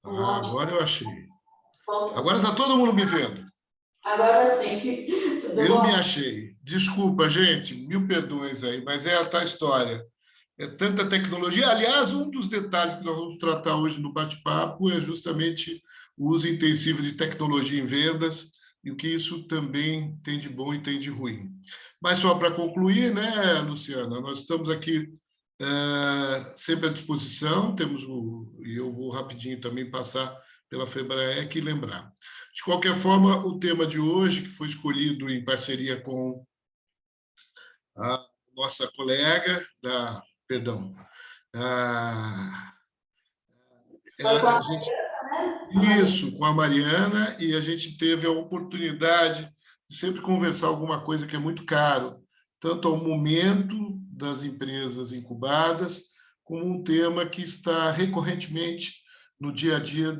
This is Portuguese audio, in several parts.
Um Ah, ótimo. agora eu achei. Voltamos. Agora está todo mundo me vendo. Agora sim. Tudo Eu me bom? achei. Desculpa, gente, mil perdões aí, mas é a tal história. É tanta tecnologia. Aliás, um dos detalhes que nós vamos tratar hoje no bate-papo é justamente o uso intensivo de tecnologia em vendas e o que isso também tem de bom e tem de ruim. Mas só para concluir, né, Luciana, nós estamos aqui sempre à disposição, e eu vou rapidinho também passar pela Febraec e lembrar. De qualquer forma, o tema de hoje, que foi escolhido em parceria com a nossa colega perdão, a, Foi com a a gente, Mariana, né? A Mariana. isso, com a Mariana, e a gente teve a oportunidade de sempre conversar alguma coisa que é muito caro, tanto ao momento das empresas incubadas, como um tema que está recorrentemente no dia a dia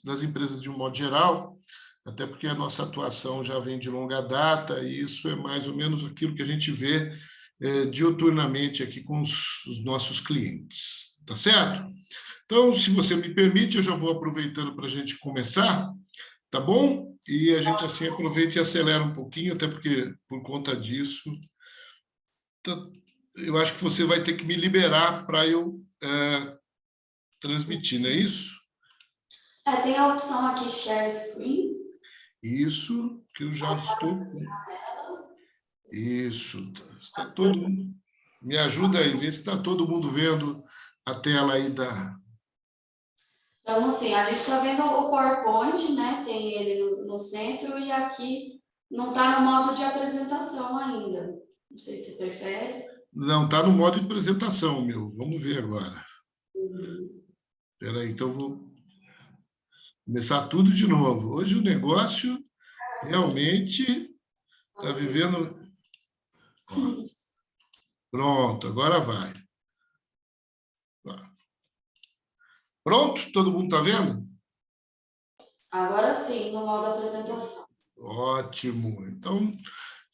das empresas de um modo geral, até porque a nossa atuação já vem de longa data, e isso é mais ou menos aquilo que a gente vê diuturnamente aqui com os nossos clientes. Tá certo? Então, se você me permite, eu já vou aproveitando para a gente começar, tá bom? E a gente assim aproveita e acelera um pouquinho, até porque por conta disso, tá, eu acho que você vai ter que me liberar para eu transmitir, não é isso? Tem a opção aqui, Share Screen. Isso que eu já estou com. Isso. Está todo mundo. Me ajuda aí, vê se está todo mundo vendo a tela aí da. Então, assim, a gente está vendo o PowerPoint, né? Tem ele no centro e aqui não está no modo de apresentação ainda. Não sei se você prefere. Não, está no modo de apresentação, meu. Vamos ver agora. Espera aí, então vou começar tudo de novo. Hoje o negócio realmente está vivendo. Ó, pronto, agora vai. Pronto? Todo mundo está vendo? Agora sim, no modo apresentação. Ótimo. Então,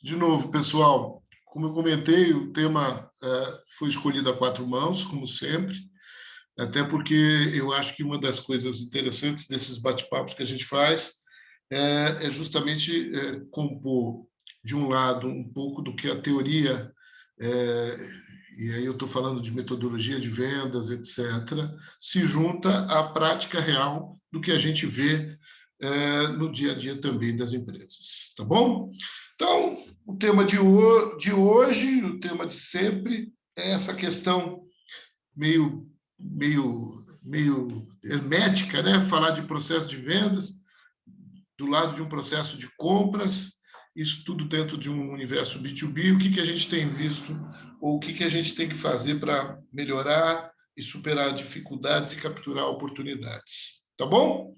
de novo, pessoal, como eu comentei, o tema foi escolhido a quatro mãos, como sempre, até porque eu acho que uma das coisas interessantes desses bate-papos que a gente faz é justamente compor, de um lado, um pouco do que a teoria, e aí eu estou falando de metodologia de vendas, etc., se junta à prática real do que a gente vê no dia a dia também das empresas. Tá bom? Então, o tema de hoje, o tema de sempre, é essa questão meio hermética, né? Falar de processo de vendas do lado de um processo de compras, isso tudo dentro de um universo B2B, o que a gente tem visto ou o que a gente tem que fazer para melhorar e superar dificuldades e capturar oportunidades. Tá bom?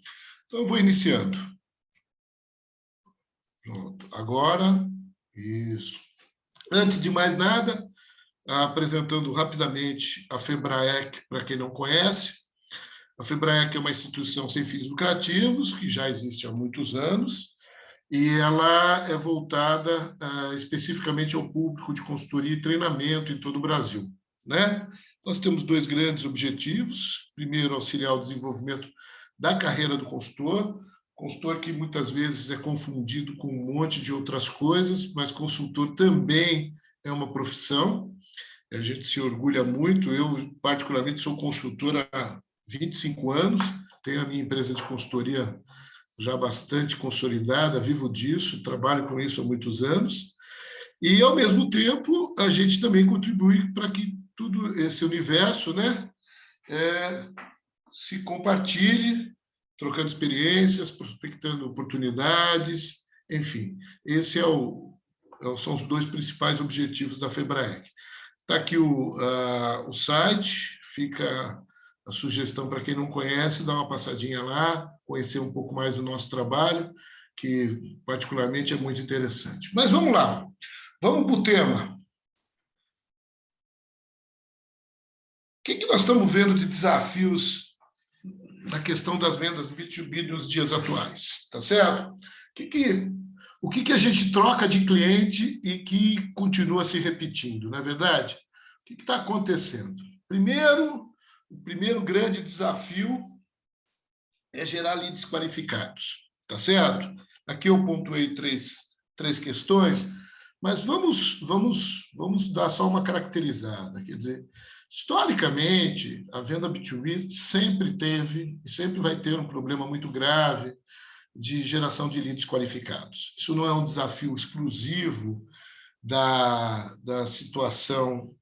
Então, eu vou iniciando. Pronto. Agora, isso. Antes de mais nada, apresentando rapidamente a Febraec, para quem não conhece. A Febraec é uma instituição sem fins lucrativos, que já existe há muitos anos, e ela é voltada especificamente ao público de consultoria e treinamento em todo o Brasil, né? Nós temos dois grandes objetivos. Primeiro, auxiliar o desenvolvimento da carreira do consultor que muitas vezes é confundido com um monte de outras coisas, mas consultor também é uma profissão. A gente se orgulha muito. Eu, particularmente, sou consultor há 25 anos, tenho a minha empresa de consultoria já bastante consolidada, vivo disso, trabalho com isso há muitos anos, e, ao mesmo tempo, a gente também contribui para que todo esse universo, né, se compartilhe, trocando experiências, prospectando oportunidades, enfim, esse são os dois principais objetivos da Febraec. Está aqui o site, fica a sugestão para quem não conhece, dar uma passadinha lá, conhecer um pouco mais do nosso trabalho, que particularmente é muito interessante. Mas vamos lá, vamos para o tema. O que nós estamos vendo de desafios na questão das vendas do B2B nos dias atuais? Tá certo? O que a gente troca de cliente e que continua se repetindo, não é verdade? O que está acontecendo? Primeiro, o primeiro grande desafio é gerar leads qualificados, tá certo? Aqui eu pontuei três questões, mas vamos dar só uma caracterizada. Quer dizer, historicamente, a venda B2B sempre teve e sempre vai ter um problema muito grave de geração de leads qualificados. Isso não é um desafio exclusivo da situação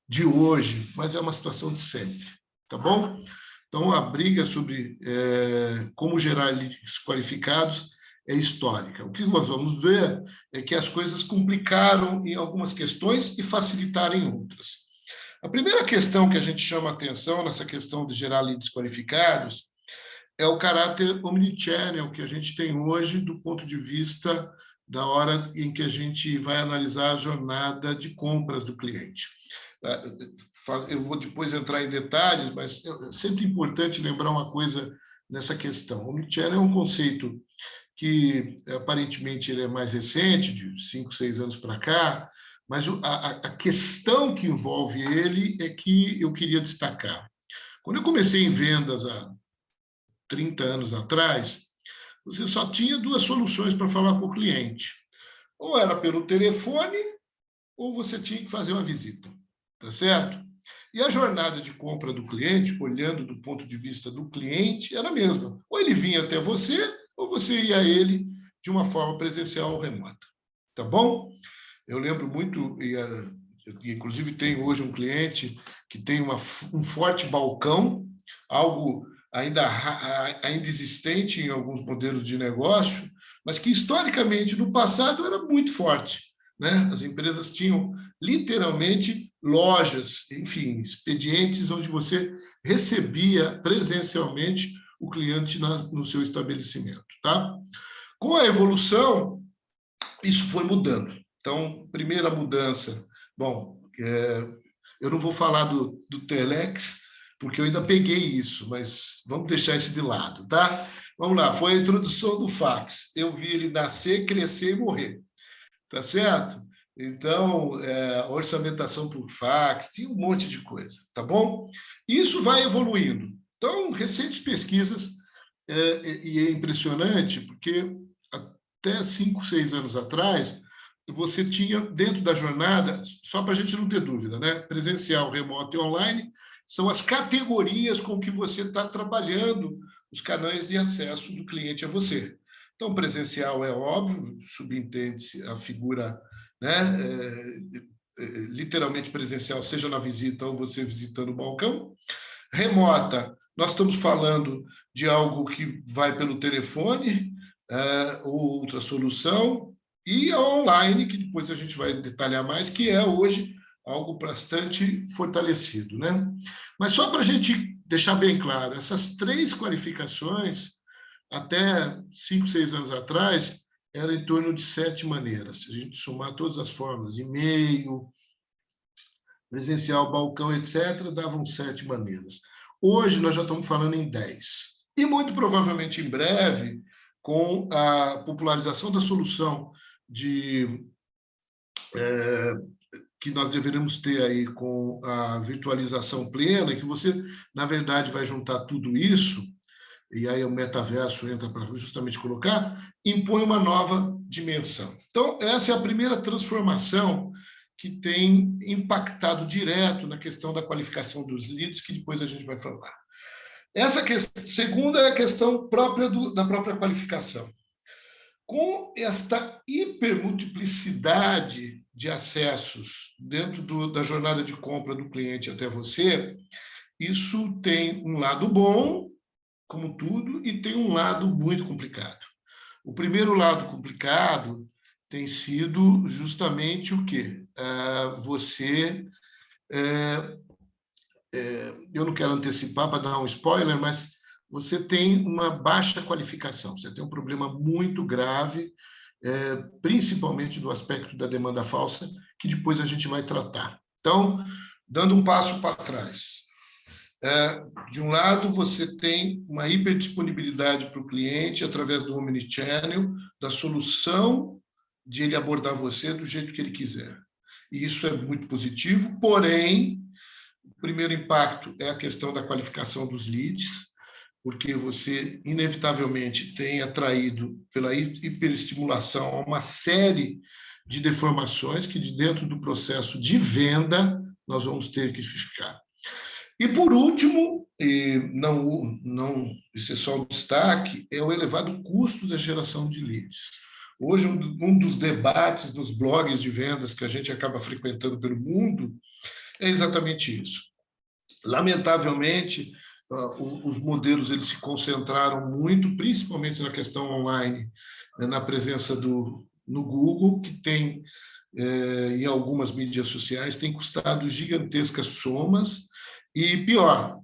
de hoje, mas é uma situação de sempre, tá bom? Então, a briga sobre como gerar leads qualificados é histórica. O que nós vamos ver é que as coisas complicaram em algumas questões e facilitaram em outras. A primeira questão que a gente chama a atenção nessa questão de gerar leads qualificados é o caráter omnichannel que a gente tem hoje do ponto de vista da hora em que a gente vai analisar a jornada de compras do cliente. Eu vou depois entrar em detalhes, mas é sempre importante lembrar uma coisa nessa questão. Omnichannel é um conceito que, aparentemente, ele é mais recente, de 5, 6 anos para cá, mas a questão que envolve ele é que eu queria destacar. Quando eu comecei em vendas há 30 anos atrás, você só tinha 2 soluções para falar com o cliente. Ou era pelo telefone, ou você tinha que fazer uma visita, tá certo? E a jornada de compra do cliente, olhando do ponto de vista do cliente, era a mesma. Ou ele vinha até você, ou você ia a ele de uma forma presencial ou remota. Tá bom? Eu lembro muito, inclusive tenho hoje um cliente que tem um forte balcão, algo ainda existente em alguns modelos de negócio, mas que historicamente no passado era muito forte, né? As empresas tinham literalmente lojas, enfim, expedientes onde você recebia presencialmente o cliente no seu estabelecimento, tá? Com a evolução, isso foi mudando. Então, primeira mudança, bom, eu não vou falar do Telex, porque eu ainda peguei isso, mas vamos deixar isso de lado, tá? Vamos lá, foi a introdução do fax. Eu vi ele nascer, crescer e morrer, tá certo? Então, orçamentação por fax, tinha um monte de coisa, tá bom? Isso vai evoluindo. Então, recentes pesquisas, e é impressionante, porque até 5, 6 anos atrás, você tinha dentro da jornada, só para a gente não ter dúvida, né? Presencial, remoto e online são as categorias com que você está trabalhando os canais de acesso do cliente a você. Então, presencial é óbvio, subentende-se a figura, né? Literalmente presencial, seja na visita ou você visitando o balcão. Remota, nós estamos falando de algo que vai pelo telefone, ou outra solução, e a online, que depois a gente vai detalhar mais, que é hoje algo bastante fortalecido, né? Mas só para a gente deixar bem claro, essas 3 qualificações, até 5, 6 anos atrás, eram em torno de 7 maneiras. Se a gente somar todas as formas, e-mail, presencial, balcão, etc., davam 7 maneiras. Hoje nós já estamos falando em 10. E muito provavelmente em breve, com a popularização da solução que nós deveremos ter aí com a virtualização plena, que você, na verdade, vai juntar tudo isso, e aí o metaverso entra para justamente colocar, impõe uma nova dimensão. Então, essa é a primeira transformação que tem impactado direto na questão da qualificação dos leads, que depois a gente vai falar. Essa segunda é a questão própria da própria qualificação. Com esta hipermultiplicidade de acessos dentro da jornada de compra do cliente até você, isso tem um lado bom, como tudo, e tem um lado muito complicado. O primeiro lado complicado tem sido justamente o quê? Você... eu não quero antecipar para dar um spoiler, mas você tem uma baixa qualificação, você tem um problema muito grave, principalmente do aspecto da demanda falsa, que depois a gente vai tratar. Então, dando um passo para trás. De um lado, você tem uma hiperdisponibilidade para o cliente através do omnichannel, da solução de ele abordar você do jeito que ele quiser. E isso é muito positivo, porém, o primeiro impacto é a questão da qualificação dos leads. porque você, inevitavelmente, tem atraído, pela hiperestimulação, uma série de deformações que, de dentro do processo de venda, nós vamos ter que justificar. E, por último, isso é só um destaque, é o elevado custo da geração de leads. Hoje, um dos debates nos blogs de vendas que a gente acaba frequentando pelo mundo é exatamente isso. Lamentavelmente, os modelos eles se concentraram muito, principalmente na questão online, na presença no Google, que tem, em algumas mídias sociais, tem custado gigantescas somas, e pior,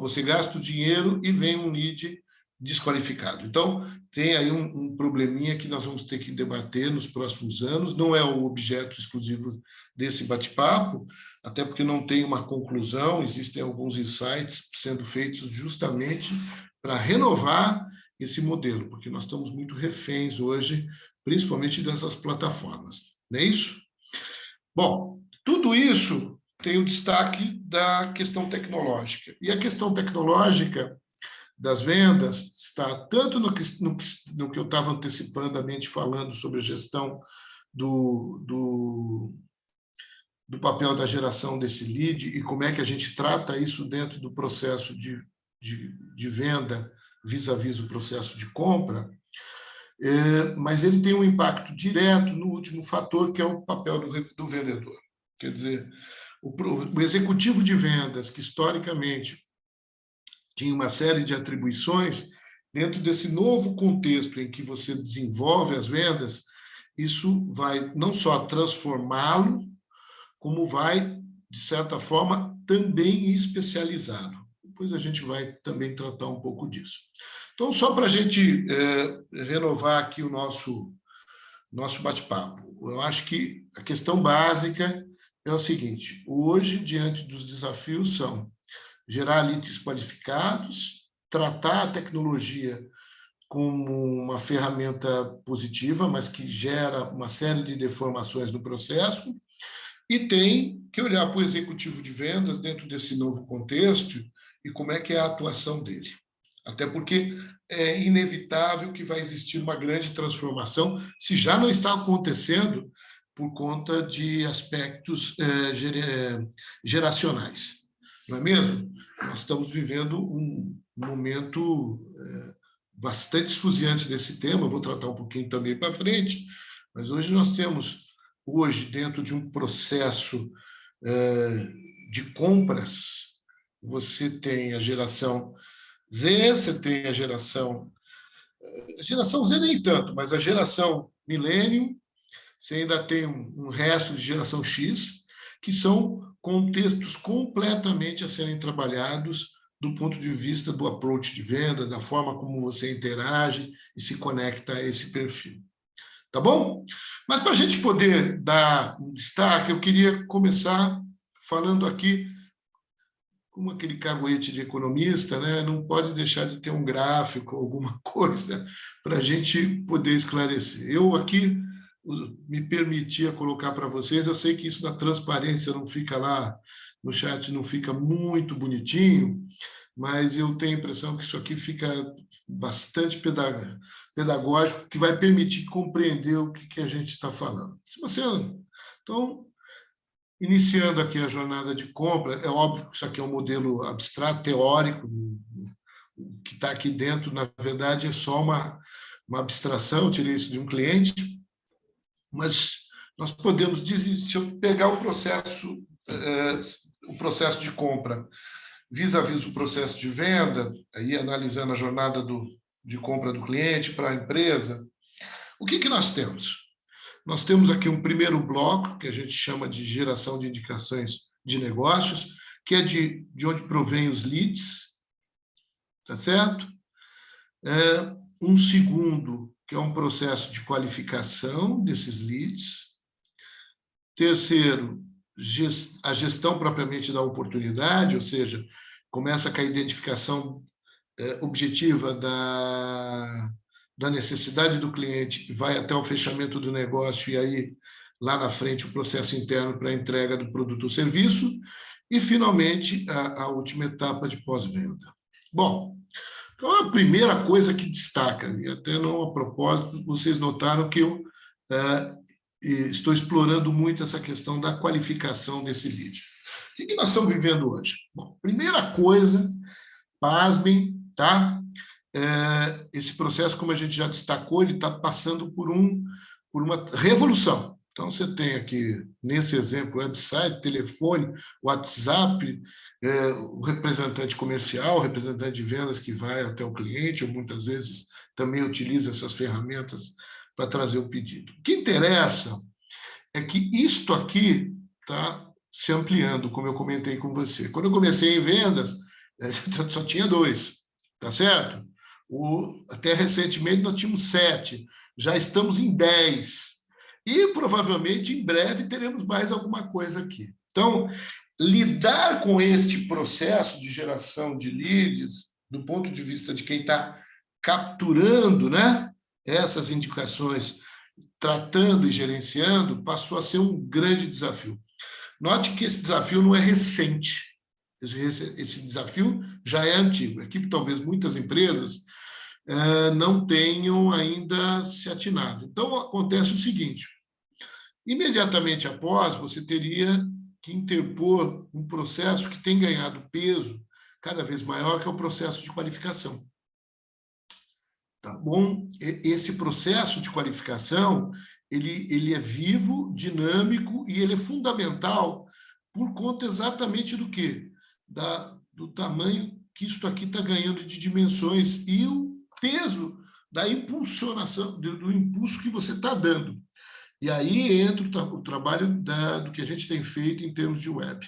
você gasta o dinheiro e vem um lead desqualificado. Então, tem aí um probleminha que nós vamos ter que debater nos próximos anos, não é o objeto exclusivo desse bate-papo, até porque não tem uma conclusão, existem alguns insights sendo feitos justamente para renovar esse modelo, porque nós estamos muito reféns hoje, principalmente dessas plataformas, não é isso? Bom, tudo isso tem o destaque da questão tecnológica. E a questão tecnológica das vendas está tanto no que eu estava antecipadamente falando sobre a gestão do papel da geração desse lead e como é que a gente trata isso dentro do processo de venda vis-à-vis o processo de compra, mas ele tem um impacto direto no último fator, que é o papel do vendedor. Quer dizer, o executivo de vendas, que historicamente tinha uma série de atribuições, dentro desse novo contexto em que você desenvolve as vendas, isso vai não só transformá-lo, como vai, de certa forma, também especializá-lo. Depois a gente vai também tratar um pouco disso. Então, só para a gente renovar aqui o nosso bate-papo, eu acho que a questão básica é o seguinte: hoje, diante dos desafios, são gerar leads qualificados, tratar a tecnologia como uma ferramenta positiva, mas que gera uma série de deformações no processo, e tem que olhar para o executivo de vendas dentro desse novo contexto e como é que é a atuação dele. Até porque é inevitável que vai existir uma grande transformação, se já não está acontecendo, por conta de aspectos geracionais. Não é mesmo? Nós estamos vivendo um momento bastante esfuziante desse tema, eu vou tratar um pouquinho também para frente, mas hoje nós temos, dentro de um processo de compras, você tem a geração Z, você tem a geração Z nem tanto, mas a geração milênio, você ainda tem um resto de geração X, que são contextos completamente a serem trabalhados do ponto de vista do approach de venda, da forma como você interage e se conecta a esse perfil. Tá bom? Mas para a gente poder dar um destaque, eu queria começar falando aqui, como aquele caguete de economista, né? Não pode deixar de ter um gráfico, alguma coisa, para a gente poder esclarecer. Eu aqui me permitia colocar para vocês, eu sei que isso na transparência não fica lá, no chat não fica muito bonitinho, mas eu tenho a impressão que isso aqui fica bastante pedagógico, que vai permitir compreender o que a gente está falando. Então, iniciando aqui a jornada de compra, é óbvio que isso aqui é um modelo abstrato, teórico, o que está aqui dentro, na verdade, é só uma abstração, eu tirei isso de um cliente, mas nós podemos dizer, se eu pegar o processo de compra vis-à-vis o processo de venda, aí analisando a jornada de compra do cliente para a empresa, o que nós temos? Nós temos aqui um primeiro bloco, que a gente chama de geração de indicações de negócios, que é de onde provém os leads, tá certo? Um segundo, que é um processo de qualificação desses leads. Terceiro, a gestão propriamente da oportunidade, ou seja, começa com a identificação objetiva da necessidade do cliente, que vai até o fechamento do negócio, e aí, lá na frente, o processo interno para a entrega do produto ou serviço, e, finalmente, a última etapa de pós-venda. Bom, então a primeira coisa que destaca, e até não a propósito, vocês notaram que eu estou explorando muito essa questão da qualificação desse lead. O que nós estamos vivendo hoje? Bom, primeira coisa, pasmem, tá? Esse processo, como a gente já destacou, ele está passando por uma revolução. Então, você tem aqui, nesse exemplo, website, telefone, WhatsApp, o representante comercial, o representante de vendas que vai até o cliente, ou muitas vezes também utiliza essas ferramentas para trazer o pedido. O que interessa é que isto aqui está se ampliando, como eu comentei com você. Quando eu comecei em vendas, só tinha 2, tá certo? Até recentemente nós tínhamos 7, já estamos em 10. E provavelmente em breve teremos mais alguma coisa aqui. Então, lidar com este processo de geração de leads, do ponto de vista de quem está capturando, né, essas indicações, tratando e gerenciando, passou a ser um grande desafio. Note que esse desafio não é recente. Esse desafio já é antigo. Aqui, talvez muitas empresas não tenham ainda se atinado. Então, acontece o seguinte: imediatamente após, você teria que interpor um processo que tem ganhado peso cada vez maior, que é o processo de qualificação. Tá bom? Esse processo de qualificação, ele é vivo, dinâmico e ele é fundamental por conta exatamente do quê? Do tamanho que isso aqui está ganhando de dimensões e o peso da impulsionação, do impulso que você está dando. E aí entra o trabalho do que a gente tem feito em termos de web.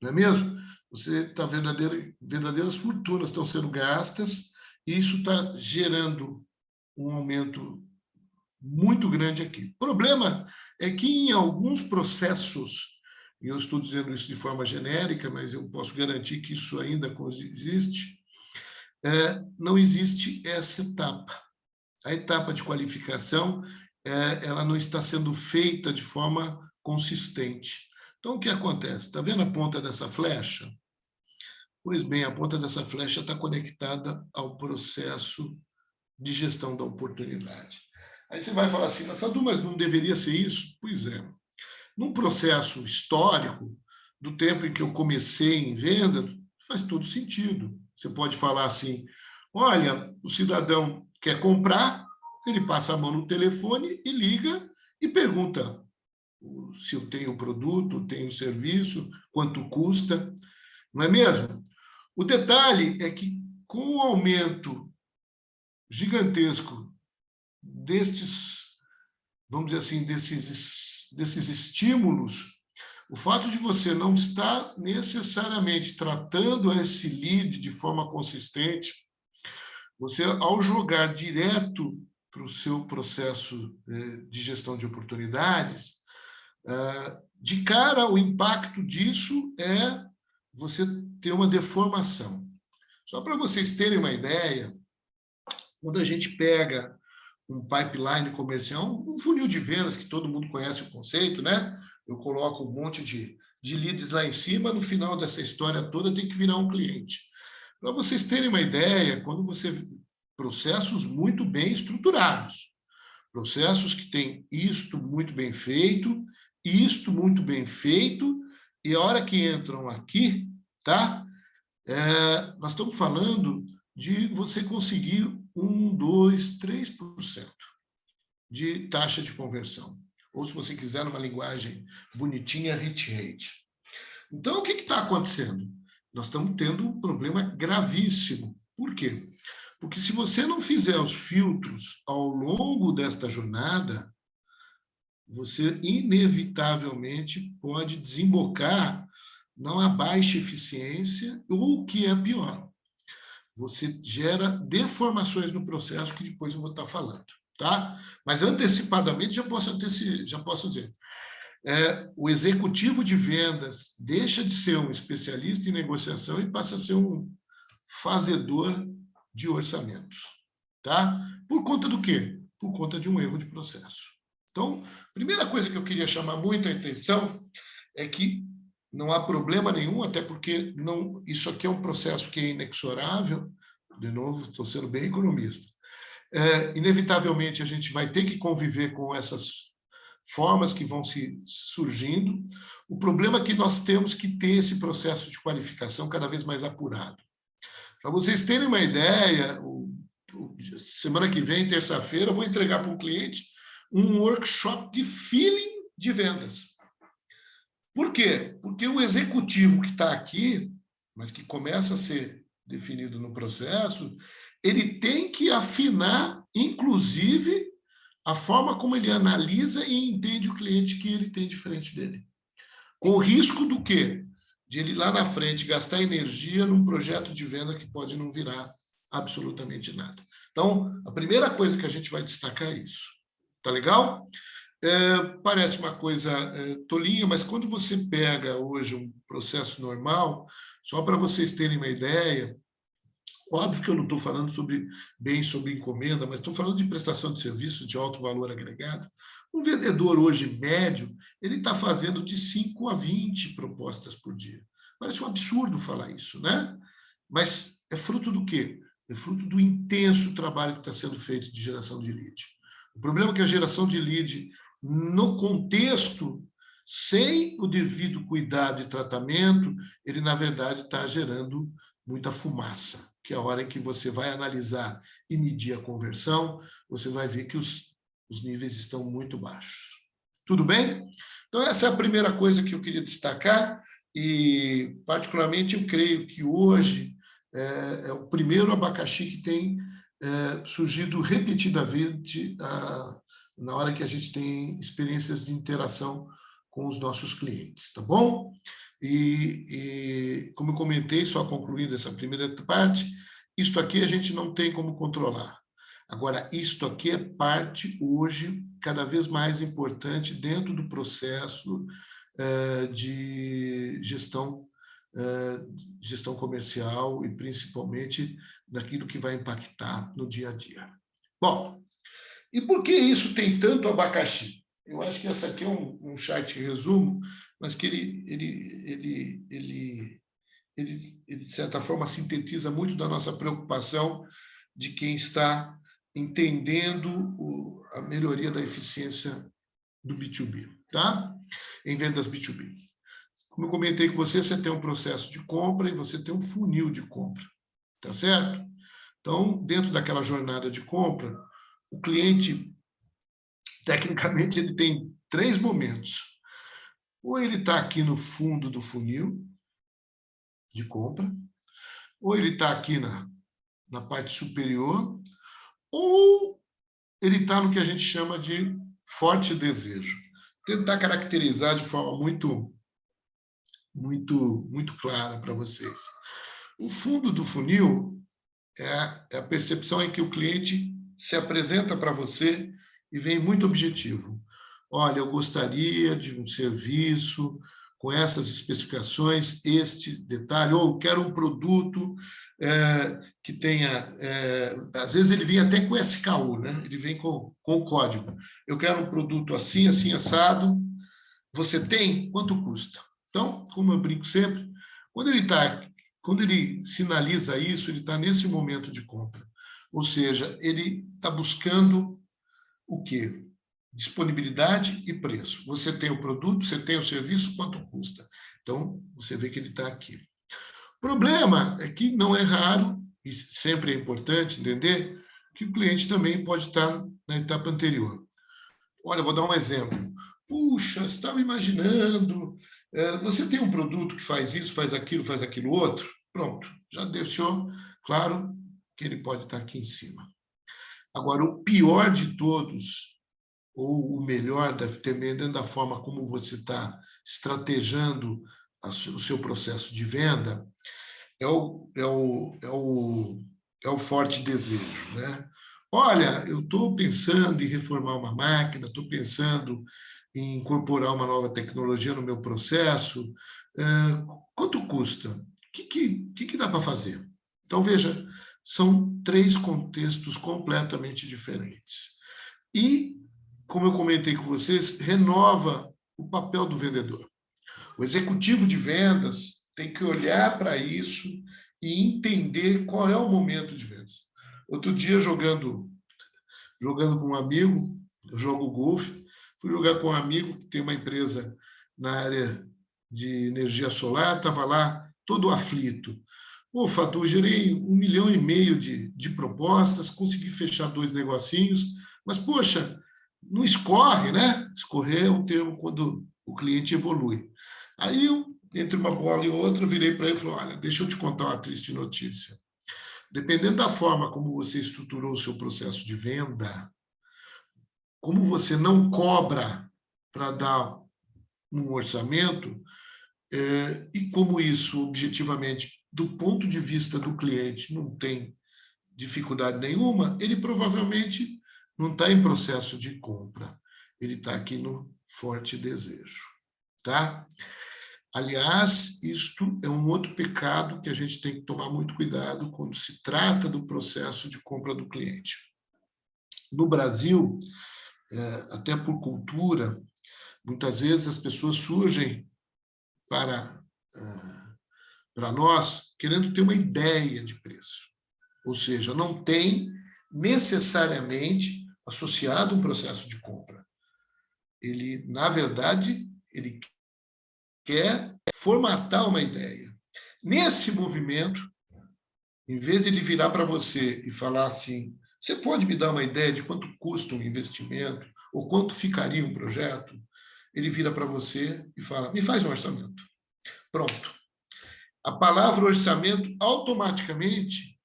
Não é mesmo? Você está verdadeiras fortunas estão sendo gastas, e isso está gerando um aumento muito grande aqui. O problema é que em alguns processos, e eu estou dizendo isso de forma genérica, mas eu posso garantir que isso ainda existe, não existe essa etapa. A etapa de qualificação, ela não está sendo feita de forma consistente. Então, o que acontece? Está vendo a ponta dessa flecha? Pois bem, a ponta dessa flecha está conectada ao processo de gestão da oportunidade. Aí você vai falar assim, Fadu, mas não deveria ser isso? Pois é. Num processo histórico, do tempo em que eu comecei em venda, faz todo sentido. Você pode falar assim, olha, o cidadão quer comprar, ele passa a mão no telefone e liga e pergunta se eu tenho o produto, tenho o serviço, quanto custa, não é mesmo? O detalhe é que, com o aumento gigantesco destes, vamos dizer assim, desses estímulos, o fato de você não estar necessariamente tratando esse lead de forma consistente, você, ao jogar direto para o seu processo de gestão de oportunidades, de cara, o impacto disso é você ter uma deformação. Só para vocês terem uma ideia, quando a gente pega um pipeline comercial, um funil de vendas, que todo mundo conhece o conceito, né? Eu coloco um monte de leads lá em cima, no final dessa história toda tem que virar um cliente. Para vocês terem uma ideia, quando você... processos muito bem estruturados, processos que têm isto muito bem feito, e a hora que entram aqui, tá? Nós estamos falando de você conseguir 1, 2, 3% de taxa de conversão. Ou, se você quiser, numa linguagem bonitinha, hit rate. Então, o que está acontecendo? Nós estamos tendo um problema gravíssimo. Por quê? Porque se você não fizer os filtros ao longo desta jornada, você inevitavelmente pode desembocar numa baixa eficiência, ou o que é pior, você gera deformações no processo, que depois eu vou estar falando, tá? Mas antecipadamente já posso dizer, o executivo de vendas deixa de ser um especialista em negociação e passa a ser um fazedor de orçamentos, tá? Por conta do quê? Por conta de um erro de processo. Então, a primeira coisa que eu queria chamar muito a atenção é que não há problema nenhum, até porque não, isso aqui é um processo que é inexorável. De novo, estou sendo bem economista. Inevitavelmente, a gente vai ter que conviver com essas formas que vão se surgindo. O problema é que nós temos que ter esse processo de qualificação cada vez mais apurado. Para vocês terem uma ideia, semana que vem, terça-feira, eu vou entregar para um cliente um workshop de feeling de vendas. Por quê? Porque o executivo que está aqui, mas que começa a ser definido no processo, ele tem que afinar, inclusive, a forma como ele analisa e entende o cliente que ele tem de frente dele. Com o risco do quê? De ele lá na frente gastar energia num projeto de venda que pode não virar absolutamente nada. Então, a primeira coisa que a gente vai destacar é isso. Tá legal? Parece uma coisa tolinha, mas quando você pega hoje um processo normal, só para vocês terem uma ideia, óbvio que eu não estou falando sobre bens sob encomenda, mas estou falando de prestação de serviço de alto valor agregado. Um vendedor hoje médio, ele está fazendo de 5 a 20 propostas por dia. Parece um absurdo falar isso, né? Mas é fruto do quê? É fruto do intenso trabalho que está sendo feito de geração de lead. O problema é que a geração de lead, no contexto, sem o devido cuidado e tratamento, ele, na verdade, está gerando muita fumaça, que é a hora em que você vai analisar e medir a conversão, você vai ver que os níveis estão muito baixos. Tudo bem? Então, essa é a primeira coisa que eu queria destacar, e, particularmente, eu creio que hoje é o primeiro abacaxi que tem surgido repetidamente na hora que a gente tem experiências de interação com os nossos clientes, tá bom? E como eu comentei, só concluindo essa primeira parte, isto aqui a gente não tem como controlar. Agora, isto aqui é parte, hoje, cada vez mais importante dentro do processo de gestão comercial e, principalmente, daquilo que vai impactar no dia a dia. Bom, e por que isso tem tanto abacaxi? Eu acho que essa aqui é um chart resumo, mas que ele, de certa forma, sintetiza muito da nossa preocupação de quem está entendendo a melhoria da eficiência do B2B, tá? Em vendas B2B. Como eu comentei com você, você tem um processo de compra e você tem um funil de compra, tá certo? Então, dentro daquela jornada de compra, o cliente, tecnicamente, ele tem 3 momentos. Ou ele está aqui no fundo do funil de compra, ou ele está aqui na parte superior, ou ele está no que a gente chama de forte desejo. Tentar caracterizar de forma muito clara para vocês. O fundo do funil é a percepção em que o cliente se apresenta para você e vem muito objetivo. Olha, eu gostaria de um serviço com essas especificações, este detalhe, ou quero um produto que tenha... às vezes ele vem até com SKU, né? Ele vem com o código. Eu quero um produto assim, assim, assado. Você tem? Quanto custa? Então, como eu brinco sempre, quando ele sinaliza isso, ele está nesse momento de compra. Ou seja, ele está buscando o quê? Disponibilidade e preço. Você tem o produto, você tem o serviço, quanto custa? Então, você vê que ele está aqui. O problema é que não é raro, e sempre é importante entender, que o cliente também pode estar na etapa anterior. Olha, vou dar um exemplo. Puxa, estava imaginando, você tem um produto que faz isso, faz aquilo outro? Pronto, já deixou claro que ele pode estar aqui em cima. Agora, o pior de todos, ou o melhor, dependendo da forma como você está estrategando o seu processo de venda, é o forte desejo, né? Olha, eu estou pensando em reformar uma máquina, estou pensando em incorporar uma nova tecnologia no meu processo. Quanto custa? O que dá para fazer? Então, veja, são 3 contextos completamente diferentes. E, como eu comentei com vocês, renova o papel do vendedor. O executivo de vendas tem que olhar para isso e entender qual é o momento de vendas. Outro dia, jogando com um amigo, eu jogo golfe, fui jogar com um amigo que tem uma empresa na área de energia solar, estava lá todo aflito. Pô, Fatu, gerei 1,5 milhão de propostas, consegui fechar 2 negocinhos, mas, poxa, não escorre, né? Escorrer é um termo quando o cliente evolui. Aí, entre uma bola e outra, eu virei para ele e falei, olha, deixa eu te contar uma triste notícia. Dependendo da forma como você estruturou o seu processo de venda, como você não cobra para dar um orçamento, e como isso, objetivamente, do ponto de vista do cliente, não tem dificuldade nenhuma, ele provavelmente não está em processo de compra. Ele está aqui no forte desejo. Tá? Aliás, isto é um outro pecado que a gente tem que tomar muito cuidado quando se trata do processo de compra do cliente. No Brasil, até por cultura, muitas vezes as pessoas surgem para nós querendo ter uma ideia de preço. Ou seja, não tem necessariamente associado um processo de compra. Ele, na verdade, ele quer formatar uma ideia. Nesse movimento, em vez de ele virar para você e falar assim, você pode me dar uma ideia de quanto custa um investimento ou quanto ficaria um projeto? Ele vira para você e fala, me faz um orçamento. Pronto. A palavra orçamento, automaticamente,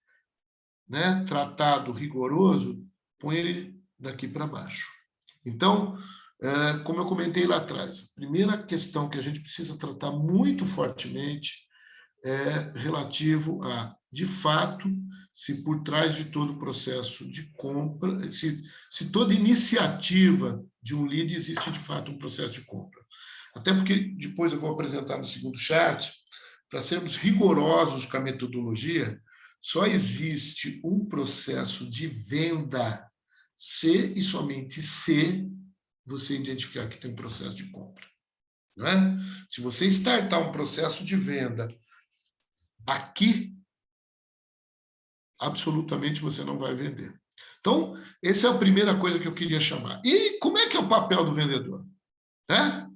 né, tratado rigoroso, põe ele daqui para baixo. Então, como eu comentei lá atrás, a primeira questão que a gente precisa tratar muito fortemente é relativo a, de fato, se por trás de todo o processo de compra, se toda iniciativa de um lead existe de fato um processo de compra. Até porque depois eu vou apresentar no segundo chat, para sermos rigorosos com a metodologia, só existe um processo de venda se e somente se você identificar que tem um processo de compra. Não é? Se você startar um processo de venda aqui, absolutamente você não vai vender. Então, essa é a primeira coisa que eu queria chamar. E como é que é o papel do vendedor? Né?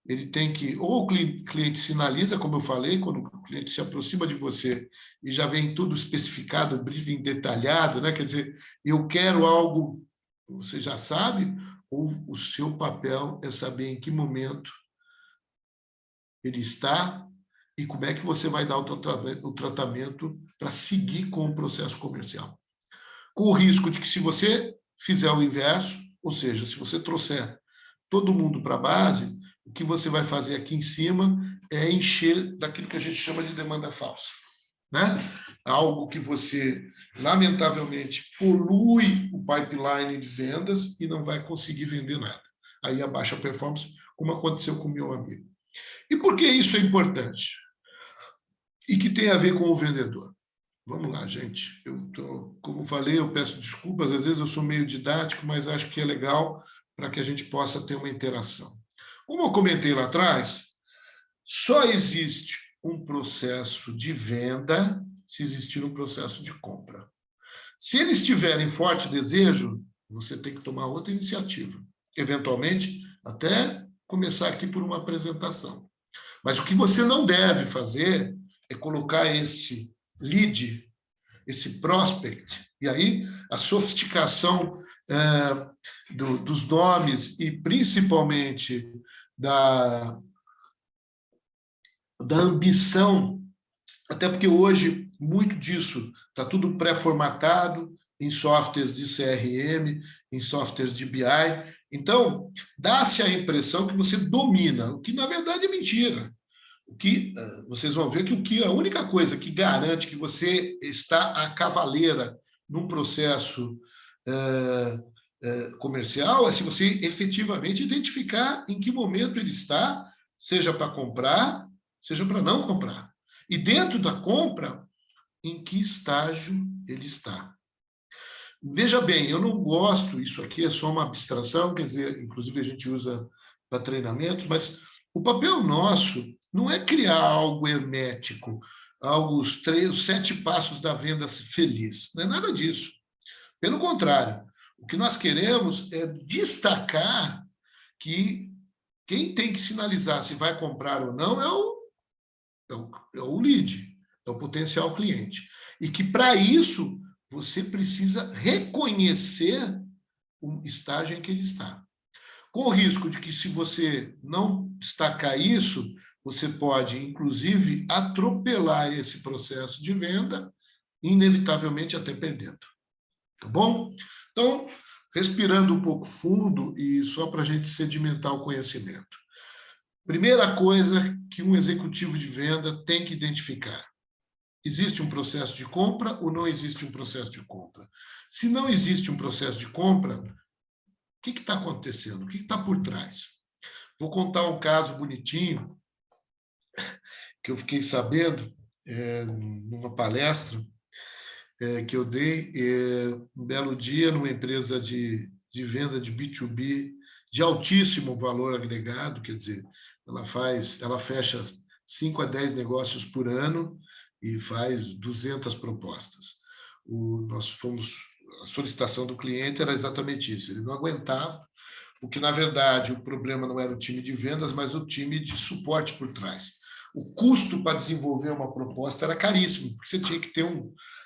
Ele tem que, ou o cliente sinaliza, como eu falei, quando o cliente se aproxima de você e já vem tudo especificado, briefing detalhado, né? Quer dizer, eu quero algo, você já sabe, ou o seu papel é saber em que momento ele está e como é que você vai dar o tratamento para seguir com o processo comercial. Com o risco de que, se você fizer o inverso, ou seja, se você trouxer todo mundo para a base, o que você vai fazer aqui em cima é encher daquilo que a gente chama de demanda falsa. Né? Algo que você, lamentavelmente, polui o pipeline de vendas e não vai conseguir vender nada. Aí abaixa a performance, como aconteceu com o meu amigo. E por que isso é importante? E que tem a ver com o vendedor? Vamos lá, gente. Como falei, eu peço desculpas, às vezes eu sou meio didático, mas acho que é legal para que a gente possa ter uma interação. Como eu comentei lá atrás, só existe um processo de venda se existir um processo de compra. Se eles tiverem forte desejo, você tem que tomar outra iniciativa. Eventualmente, até começar aqui por uma apresentação. Mas o que você não deve fazer é colocar esse lead, esse prospect, e aí a sofisticação dos nomes e principalmente da ambição, até porque hoje muito disso está tudo pré-formatado em softwares de CRM, em softwares de BI. Então, dá-se a impressão que você domina, o que na verdade é mentira. O que vocês vão ver que a única coisa que garante que você está à cavaleira num processo comercial é se você efetivamente identificar em que momento ele está, seja para comprar, seja para não comprar. E dentro da compra, em que estágio ele está. Veja bem, eu não gosto, isso aqui é só uma abstração, quer dizer, inclusive a gente usa para treinamentos, mas o papel nosso não é criar algo hermético, algo, os 7 passos da venda feliz. Não é nada disso. Pelo contrário, o que nós queremos é destacar que quem tem que sinalizar se vai comprar ou não é o lead, é o potencial cliente. E que, para isso, você precisa reconhecer o estágio em que ele está. Com o risco de que, se você não destacar isso, você pode, inclusive, atropelar esse processo de venda, inevitavelmente até perdendo. Tá bom? Então, respirando um pouco fundo e só para a gente sedimentar o conhecimento. Primeira coisa que um executivo de venda tem que identificar: existe um processo de compra ou não existe um processo de compra? Se não existe um processo de compra, o que está acontecendo? O que está por trás? Vou contar um caso bonitinho que eu fiquei sabendo numa palestra que eu dei um belo dia numa empresa de venda de B2B de altíssimo valor agregado, quer dizer, ela fecha 5 a 10 negócios por ano e faz 200 propostas. A solicitação do cliente era exatamente isso, ele não aguentava, porque, na verdade, o problema não era o time de vendas, mas o time de suporte por trás. O custo para desenvolver uma proposta era caríssimo, porque você tinha que ter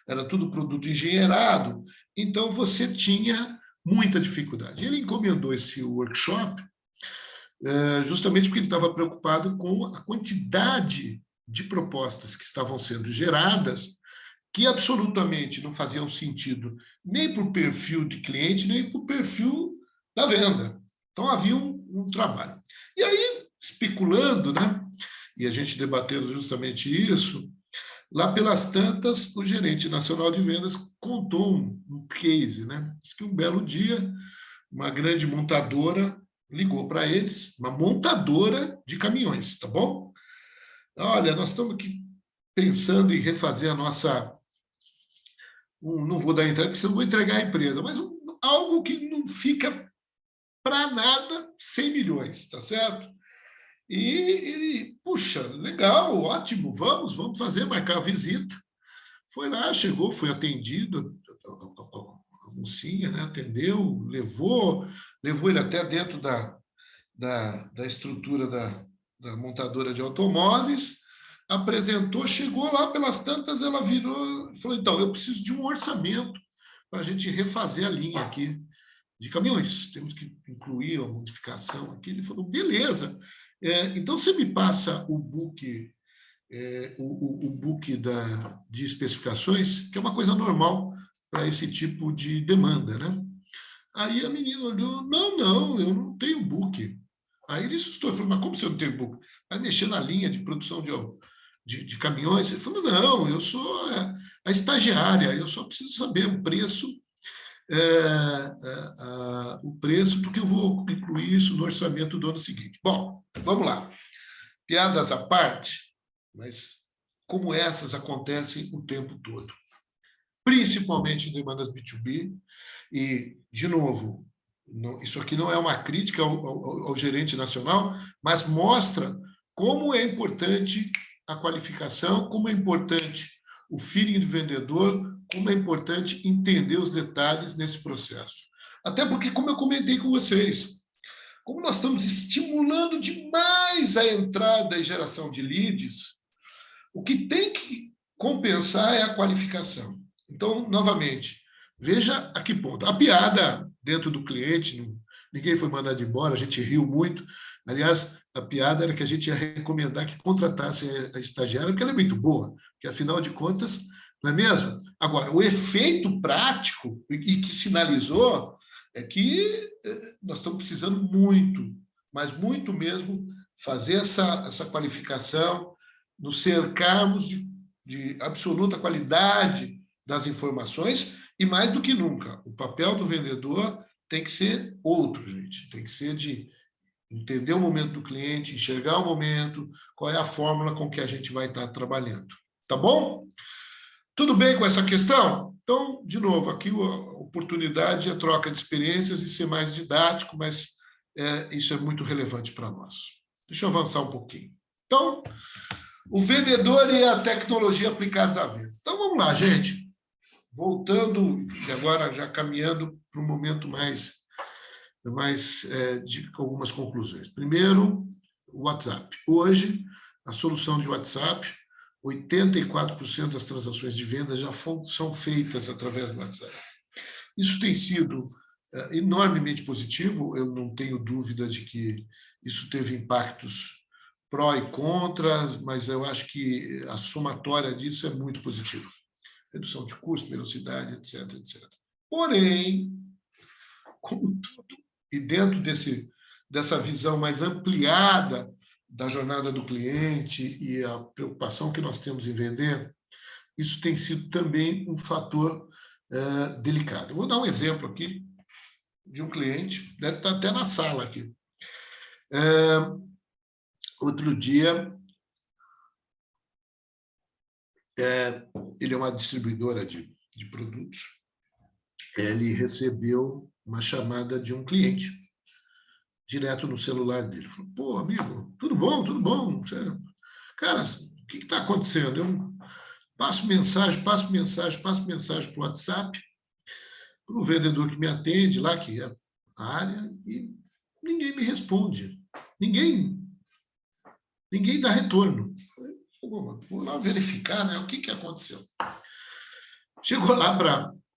era tudo produto engenheirado, então você tinha muita dificuldade. Ele encomendou esse workshop justamente porque ele estava preocupado com a quantidade de propostas que estavam sendo geradas, que absolutamente não faziam sentido nem para o perfil de cliente, nem para o perfil da venda. Então, havia um trabalho. E aí, especulando, né? E a gente debatendo justamente isso, lá pelas tantas, o gerente nacional de vendas contou um case, né? Diz que um belo dia, uma grande montadora ligou para eles, uma montadora de caminhões, tá bom? Olha, nós estamos aqui pensando em refazer a nossa... Não vou dar entrega, porque eu vou entregar a empresa, mas algo que não fica para nada 100 milhões, tá certo? E puxa, legal, ótimo, vamos fazer, marcar a visita. Foi lá, chegou, foi atendido, a mocinha, né, atendeu, levou ele até dentro da estrutura da montadora de automóveis, apresentou, chegou lá, pelas tantas, ela virou e falou: então, eu preciso de um orçamento para a gente refazer a linha aqui de caminhões, temos que incluir a modificação aqui. Ele falou: beleza, então você me passa o book, o book de especificações, que é uma coisa normal para esse tipo de demanda, né? Aí a menina olhou: não, eu não tenho book. Aí ele assustou, falou: mas como você não tem book? Vai mexer na linha de produção de caminhões? Ele falou: não, eu sou a estagiária, eu só preciso saber o preço, porque eu vou incluir isso no orçamento do ano seguinte. Bom, vamos lá. Piadas à parte, mas como essas acontecem o tempo todo, principalmente em demandas B2B. E, de novo, isso aqui não é uma crítica ao gerente nacional, mas mostra como é importante a qualificação, como é importante o feeling do vendedor, como é importante entender os detalhes nesse processo. Até porque, como eu comentei com vocês, como nós estamos estimulando demais a entrada e geração de leads, o que tem que compensar é a qualificação. Então, novamente, veja a que ponto. A piada dentro do cliente, ninguém foi mandado embora, a gente riu muito. Aliás, a piada era que a gente ia recomendar que contratasse a estagiária, porque ela é muito boa, porque, afinal de contas, não é mesmo? Agora, o efeito prático, e que sinalizou, é que nós estamos precisando muito, mas muito mesmo, fazer essa qualificação, nos cercarmos de absoluta qualidade das informações, e, mais do que nunca, o papel do vendedor tem que ser outro, gente. Tem que ser de entender o momento do cliente, enxergar o momento, qual é a fórmula com que a gente vai estar trabalhando. Tá bom? Tudo bem com essa questão? Então, de novo, aqui a oportunidade é troca de experiências e ser mais didático, mas isso é muito relevante para nós. Deixa eu avançar um pouquinho. Então, o vendedor e a tecnologia aplicados à venda. Então, vamos lá, gente. Voltando, e agora já caminhando para um momento mais com algumas conclusões. Primeiro, o WhatsApp. Hoje, a solução de WhatsApp, 84% das transações de venda já são feitas através do WhatsApp. Isso tem sido enormemente positivo, eu não tenho dúvida de que isso teve impactos pró e contra, mas eu acho que a somatória disso é muito positiva. Redução de custo, velocidade, etc, etc. Porém, como tudo, e dentro dessa visão mais ampliada da jornada do cliente e a preocupação que nós temos em vender, isso tem sido também um fator delicado. Eu vou dar um exemplo aqui de um cliente, deve estar até na sala aqui. Outro dia, ele é uma distribuidora de produtos, ele recebeu uma chamada de um cliente, direto no celular dele. Falou, pô, amigo, tudo bom, tudo bom? Cara, o que está acontecendo? Eu passo mensagem para o WhatsApp, para o vendedor que me atende lá, que é a área, e ninguém me responde. Ninguém dá retorno. Vou lá verificar, né, o que aconteceu. Chegou lá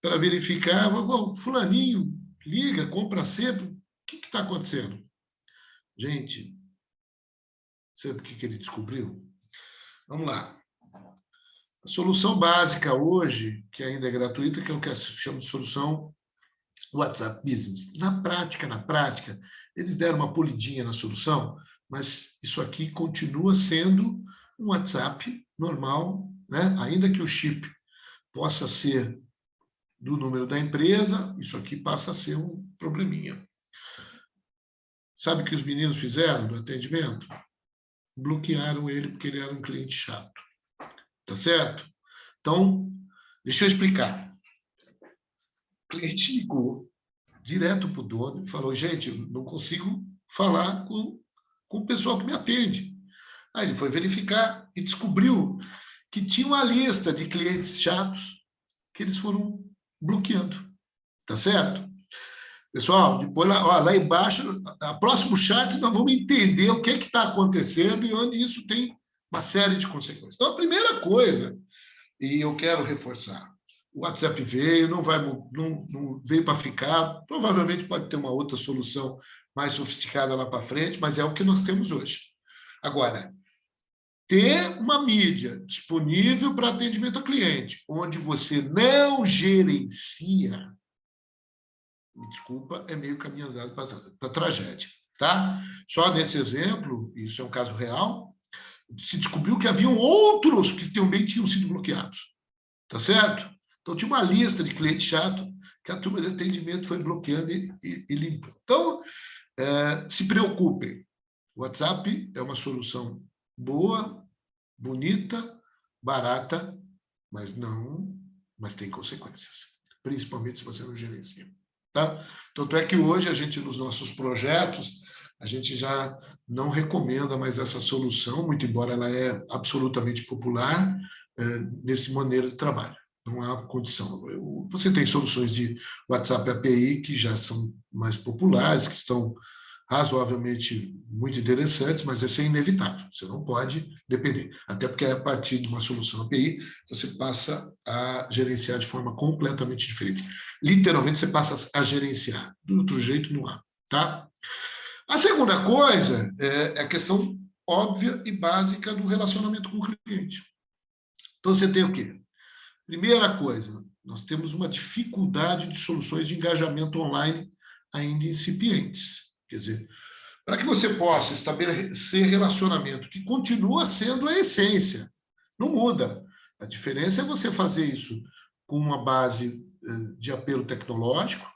para verificar, fulaninho, liga, compra sempre. O que está acontecendo? Gente, sabe o que ele descobriu? Vamos lá. A solução básica hoje, que ainda é gratuita, que é o que chama de solução WhatsApp Business. Na prática, eles deram uma polidinha na solução, mas isso aqui continua sendo um WhatsApp normal, né? Ainda que o chip possa ser do número da empresa, isso aqui passa a ser um probleminha. Sabe o que os meninos fizeram no atendimento? Bloquearam ele porque ele era um cliente chato. Tá certo? Então, deixa eu explicar. O cliente ligou direto para o dono e falou, gente, eu não consigo falar com o pessoal que me atende. Aí ele foi verificar e descobriu que tinha uma lista de clientes chatos que eles foram bloqueando. Tá certo? Pessoal, depois lá embaixo, a próximo chat, nós vamos entender o que está acontecendo e onde isso tem uma série de consequências. Então, a primeira coisa, e eu quero reforçar, o WhatsApp veio, não veio para ficar, provavelmente pode ter uma outra solução mais sofisticada lá para frente, mas é o que nós temos hoje. Agora, ter uma mídia disponível para atendimento ao cliente, onde você não gerencia, me desculpa, é meio caminho andado para a tragédia. Tá? Só nesse exemplo, isso é um caso real, se descobriu que haviam outros que também tinham sido bloqueados. Tá certo? Então, tinha uma lista de cliente chato que a turma de atendimento foi bloqueando e limpando. Então, se preocupem. O WhatsApp é uma solução boa, bonita, barata, mas tem consequências. Principalmente se você não gerencia. Tá? Tanto é que hoje a gente, nos nossos projetos, a gente já não recomenda mais essa solução, muito embora ela é absolutamente popular nesse maneira de trabalho. Não há condição. Você tem soluções de WhatsApp API que já são mais populares, que estão razoavelmente muito interessantes, mas isso é inevitável. Você não pode depender. Até porque a partir de uma solução API, você passa a gerenciar de forma completamente diferente. Literalmente, você passa a gerenciar. Do outro jeito, não há. Tá? A segunda coisa é a questão óbvia e básica do relacionamento com o cliente. Então, você tem o quê? Primeira coisa, nós temos uma dificuldade de soluções de engajamento online ainda incipientes. Quer dizer, para que você possa estabelecer relacionamento, que continua sendo a essência, não muda. A diferença é você fazer isso com uma base de apelo tecnológico,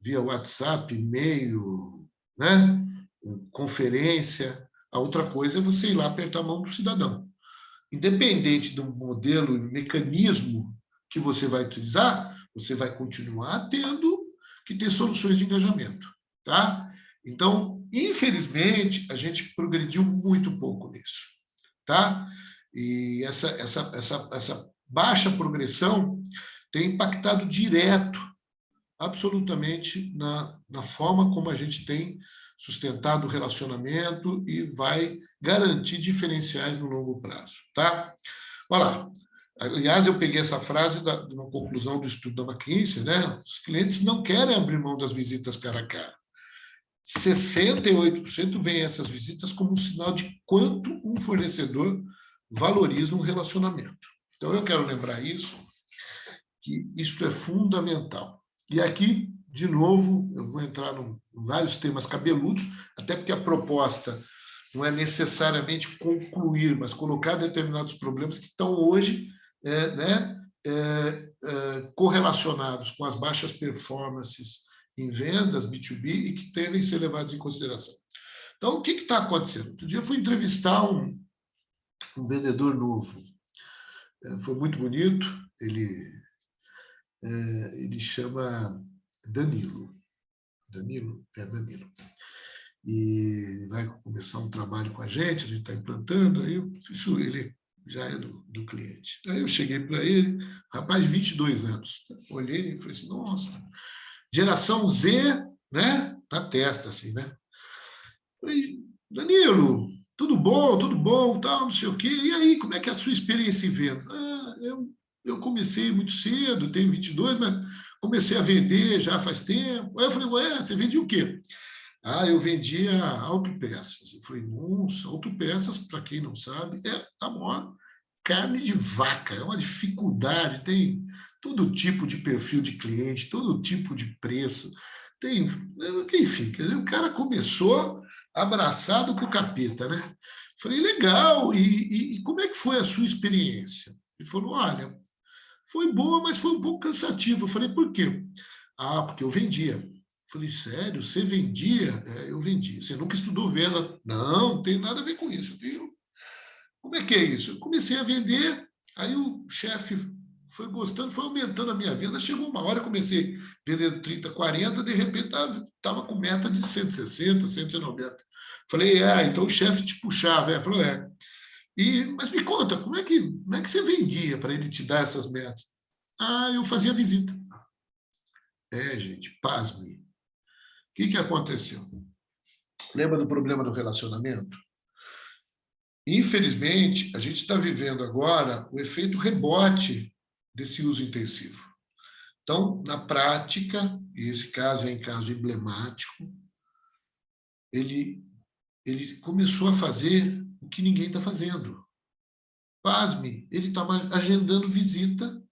via WhatsApp, e-mail, né? Conferência. A outra coisa é você ir lá apertar a mão do cidadão. Independente do modelo e mecanismo que você vai utilizar, você vai continuar tendo que ter soluções de engajamento. Tá? Então, infelizmente, a gente progrediu muito pouco nisso. tá? E essa baixa progressão tem impactado direto, absolutamente, na forma como a gente tem sustentado o relacionamento e vai garantir diferenciais no longo prazo, tá? Olha lá. Aliás, eu peguei essa frase de uma conclusão do estudo da McKinsey, né? Os clientes não querem abrir mão das visitas cara a cara. 68% veem essas visitas como um sinal de quanto um fornecedor valoriza um relacionamento. Então, eu quero lembrar isso, que isso é fundamental. E aqui, de novo, eu vou entrar em vários temas cabeludos, até porque a proposta não é necessariamente concluir, mas colocar determinados problemas que estão hoje correlacionados com as baixas performances em vendas B2B e que devem ser levados em consideração. Então, o que está acontecendo? Outro dia eu fui entrevistar um vendedor novo. Foi muito bonito. Ele chama Danilo. Danilo. E vai começar um trabalho com a gente está implantando, aí ele já é do cliente. Aí eu cheguei para ele, rapaz, 22 anos. Olhei e falei assim, nossa, geração Z, né? Na testa, assim, né? Falei, Danilo, tudo bom, tal, não sei o quê. E aí, como é que é a sua experiência em vendas? Eu comecei muito cedo, tenho 22, mas comecei a vender já faz tempo. Aí eu falei, ué, você vendia o quê? Eu vendia autopeças. Eu falei, nossa, autopeças, para quem não sabe, é a maior carne de vaca, é uma dificuldade, tem todo tipo de perfil de cliente, todo tipo de preço, tem, enfim, quer dizer, o cara começou abraçado com o capeta, né? Falei, legal, e como é que foi a sua experiência? Ele falou, olha, foi boa, mas foi um pouco cansativa. Eu falei, por quê? Porque eu vendia. Falei, sério, você vendia? Eu vendia. Você nunca estudou venda? Não tem nada a ver com isso. Como é que é isso? Eu comecei a vender, aí o chefe foi gostando, foi aumentando a minha venda. Chegou uma hora, comecei vendendo 30, 40, de repente estava com meta de 160, 190. Falei, então o chefe te puxava. Ele falou, mas me conta, como é que você vendia para ele te dar essas metas? Eu fazia visita. Gente, pasme. O que aconteceu? Lembra do problema do relacionamento? Infelizmente, a gente está vivendo agora o efeito rebote desse uso intensivo. Então, na prática, e esse caso é um caso emblemático, ele começou a fazer o que ninguém está fazendo. Pasme, ele estava agendando visita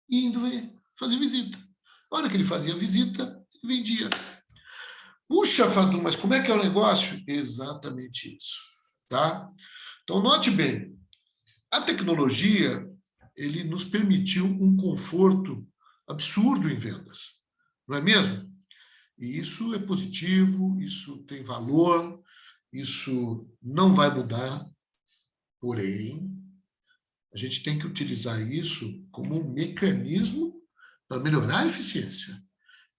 e indo fazer visita. A hora que ele fazia visita, ele vendia. Puxa, Fadu, mas como é que é o negócio? Exatamente isso, tá? Então, note bem, a tecnologia, ele nos permitiu um conforto absurdo em vendas, não é mesmo? E isso é positivo, isso tem valor, isso não vai mudar, porém, a gente tem que utilizar isso como um mecanismo para melhorar a eficiência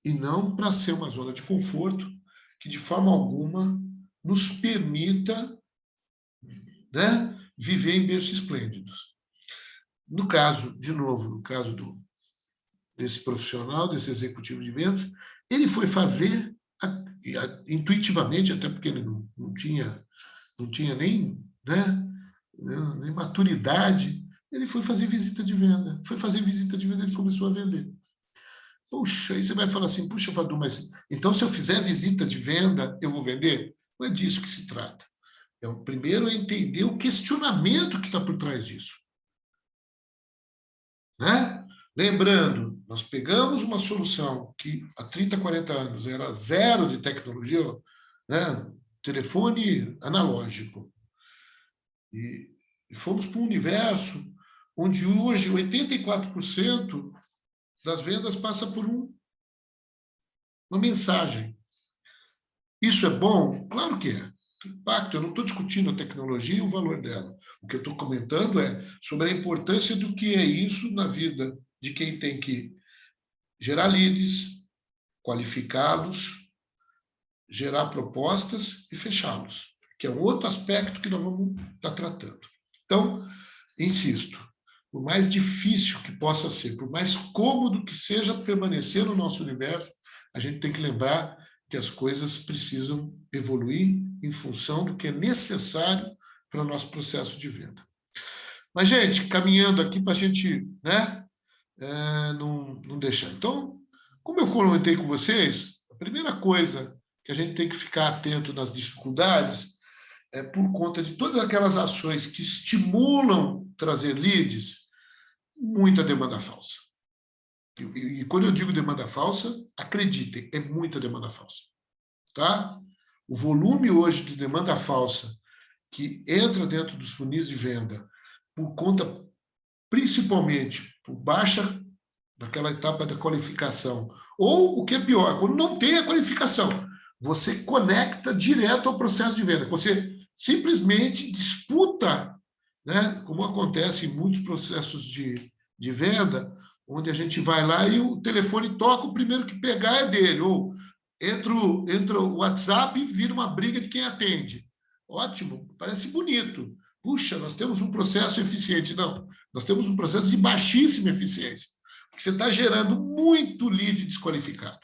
e não para ser uma zona de conforto que, de forma alguma, nos permita, né, viver em berços esplêndidos. No caso, de novo, no caso desse profissional, desse executivo de vendas, ele foi fazer intuitivamente, até porque ele não tinha nem, né, nem maturidade, ele foi fazer visita de venda. Foi fazer visita de venda, ele começou a vender. Puxa, aí você vai falar assim, puxa, Fadu, mas então se eu fizer visita de venda, eu vou vender? Não é disso que se trata. Primeiro é entender o questionamento que está por trás disso. Né? Lembrando, nós pegamos uma solução que há 30, 40 anos era zero de tecnologia, né? Telefone analógico. E fomos para um universo onde hoje 84% das vendas passa por uma mensagem. Isso é bom? Claro que é. Impacto, eu não estou discutindo a tecnologia e o valor dela. O que eu estou comentando é sobre a importância do que é isso na vida de quem tem que gerar leads, qualificá-los, gerar propostas e fechá-los, que é um outro aspecto que nós vamos estar tratando. Então, insisto, por mais difícil que possa ser, por mais cômodo que seja permanecer no nosso universo, a gente tem que lembrar que as coisas precisam evoluir em função do que é necessário para o nosso processo de venda. Mas, gente, caminhando aqui para a gente, né, não deixar. Então, como eu comentei com vocês, a primeira coisa que a gente tem que ficar atento nas dificuldades é por conta de todas aquelas ações que estimulam trazer leads, muita demanda falsa. E quando eu digo demanda falsa, acreditem, é muita demanda falsa. Tá? O volume hoje de demanda falsa que entra dentro dos funis de venda por conta, principalmente, por baixa naquela etapa da qualificação, ou o que é pior, quando não tem a qualificação, você conecta direto ao processo de venda, você simplesmente disputa, né, como acontece em muitos processos de venda, onde a gente vai lá e o telefone toca, o primeiro que pegar é dele, ou entra o WhatsApp e vira uma briga de quem atende. Ótimo, parece bonito. Puxa, nós temos um processo eficiente. Não, nós temos um processo de baixíssima eficiência, porque você está gerando muito lead desqualificado.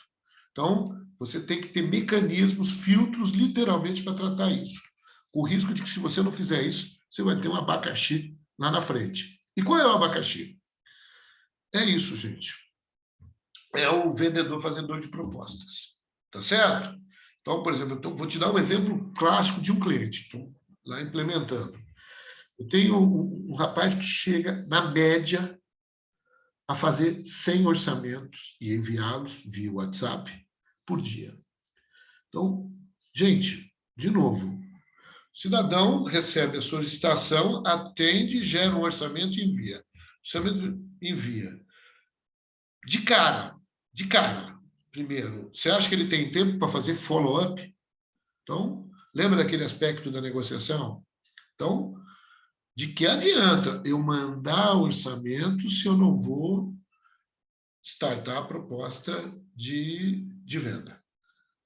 Então, você tem que ter mecanismos, filtros, literalmente, para tratar isso. Com o risco de que, se você não fizer isso, você vai ter um abacaxi lá na frente. E qual é o abacaxi? É isso, gente. É o vendedor fazedor de propostas. Tá certo? Então, por exemplo, vou te dar um exemplo clássico de um cliente. Então, lá implementando. Eu tenho um rapaz que chega, na média, a fazer 100 orçamentos e enviá-los via WhatsApp por dia. Então, gente, de novo, o cidadão recebe a solicitação, atende, gera um orçamento e envia. Orçamento envia. De cara, primeiro, você acha que ele tem tempo para fazer follow-up? Então, lembra daquele aspecto da negociação? Então, de que adianta eu mandar orçamento se eu não vou startar a proposta de venda?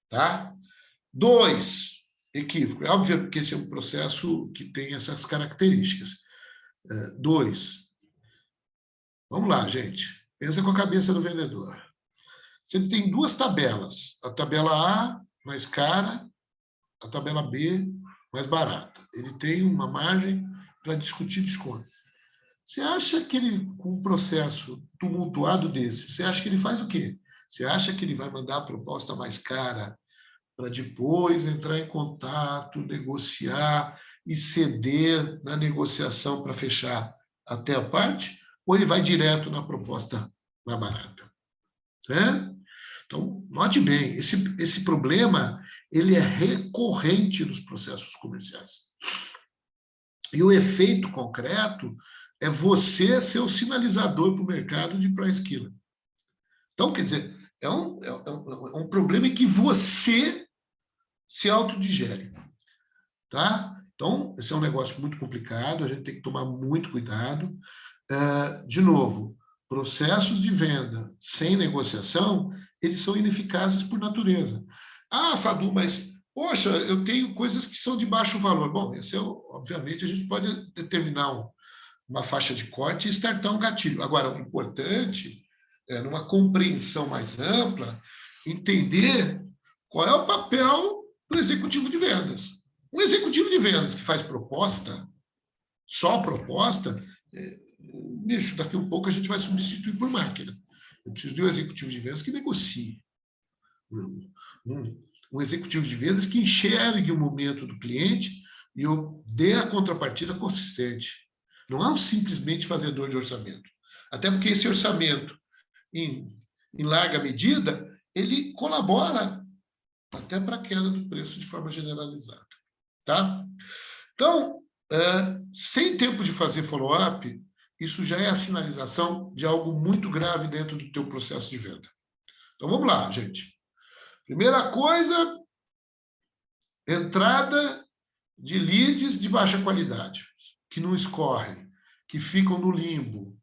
Tá? 2, equívoco. É óbvio que esse é um processo que tem essas características. 2, vamos lá, gente. Pensa com a cabeça do vendedor. Você tem duas tabelas. A tabela A, mais cara, a tabela B, mais barata. Ele tem uma margem para discutir desconto. Você acha que ele, com um processo tumultuado desse, você acha que ele faz o quê? Você acha que ele vai mandar a proposta mais cara para depois entrar em contato, negociar e ceder na negociação para fechar até a parte? Ou ele vai direto na proposta mais barata? Né? Então, note bem, esse problema ele é recorrente nos processos comerciais. E o efeito concreto é você ser o sinalizador para o mercado de price killer. Então, quer dizer, é um problema em que você se autodigere. Tá? Então, esse é um negócio muito complicado, a gente tem que tomar muito cuidado. De novo, processos de venda sem negociação, eles são ineficazes por natureza. Ah, Fadu, mas, poxa, eu tenho coisas que são de baixo valor. Bom, obviamente, a gente pode determinar uma faixa de corte e startar um gatilho. Agora, o importante é, numa compreensão mais ampla, entender qual é o papel do executivo de vendas. Um executivo de vendas que faz proposta, só proposta, bicho, daqui a um pouco a gente vai substituir por máquina. Eu preciso de um executivo de vendas que negocie. Um executivo de vendas que enxergue o momento do cliente e eu dê a contrapartida consistente. Não é um simplesmente fazedor de orçamento. Até porque esse orçamento, em larga medida, ele colabora até para a queda do preço de forma generalizada. Tá? Então, sem tempo de fazer follow-up, isso já é a sinalização de algo muito grave dentro do teu processo de venda. Então, vamos lá, gente. Primeira coisa, entrada de leads de baixa qualidade, que não escorrem, que ficam no limbo.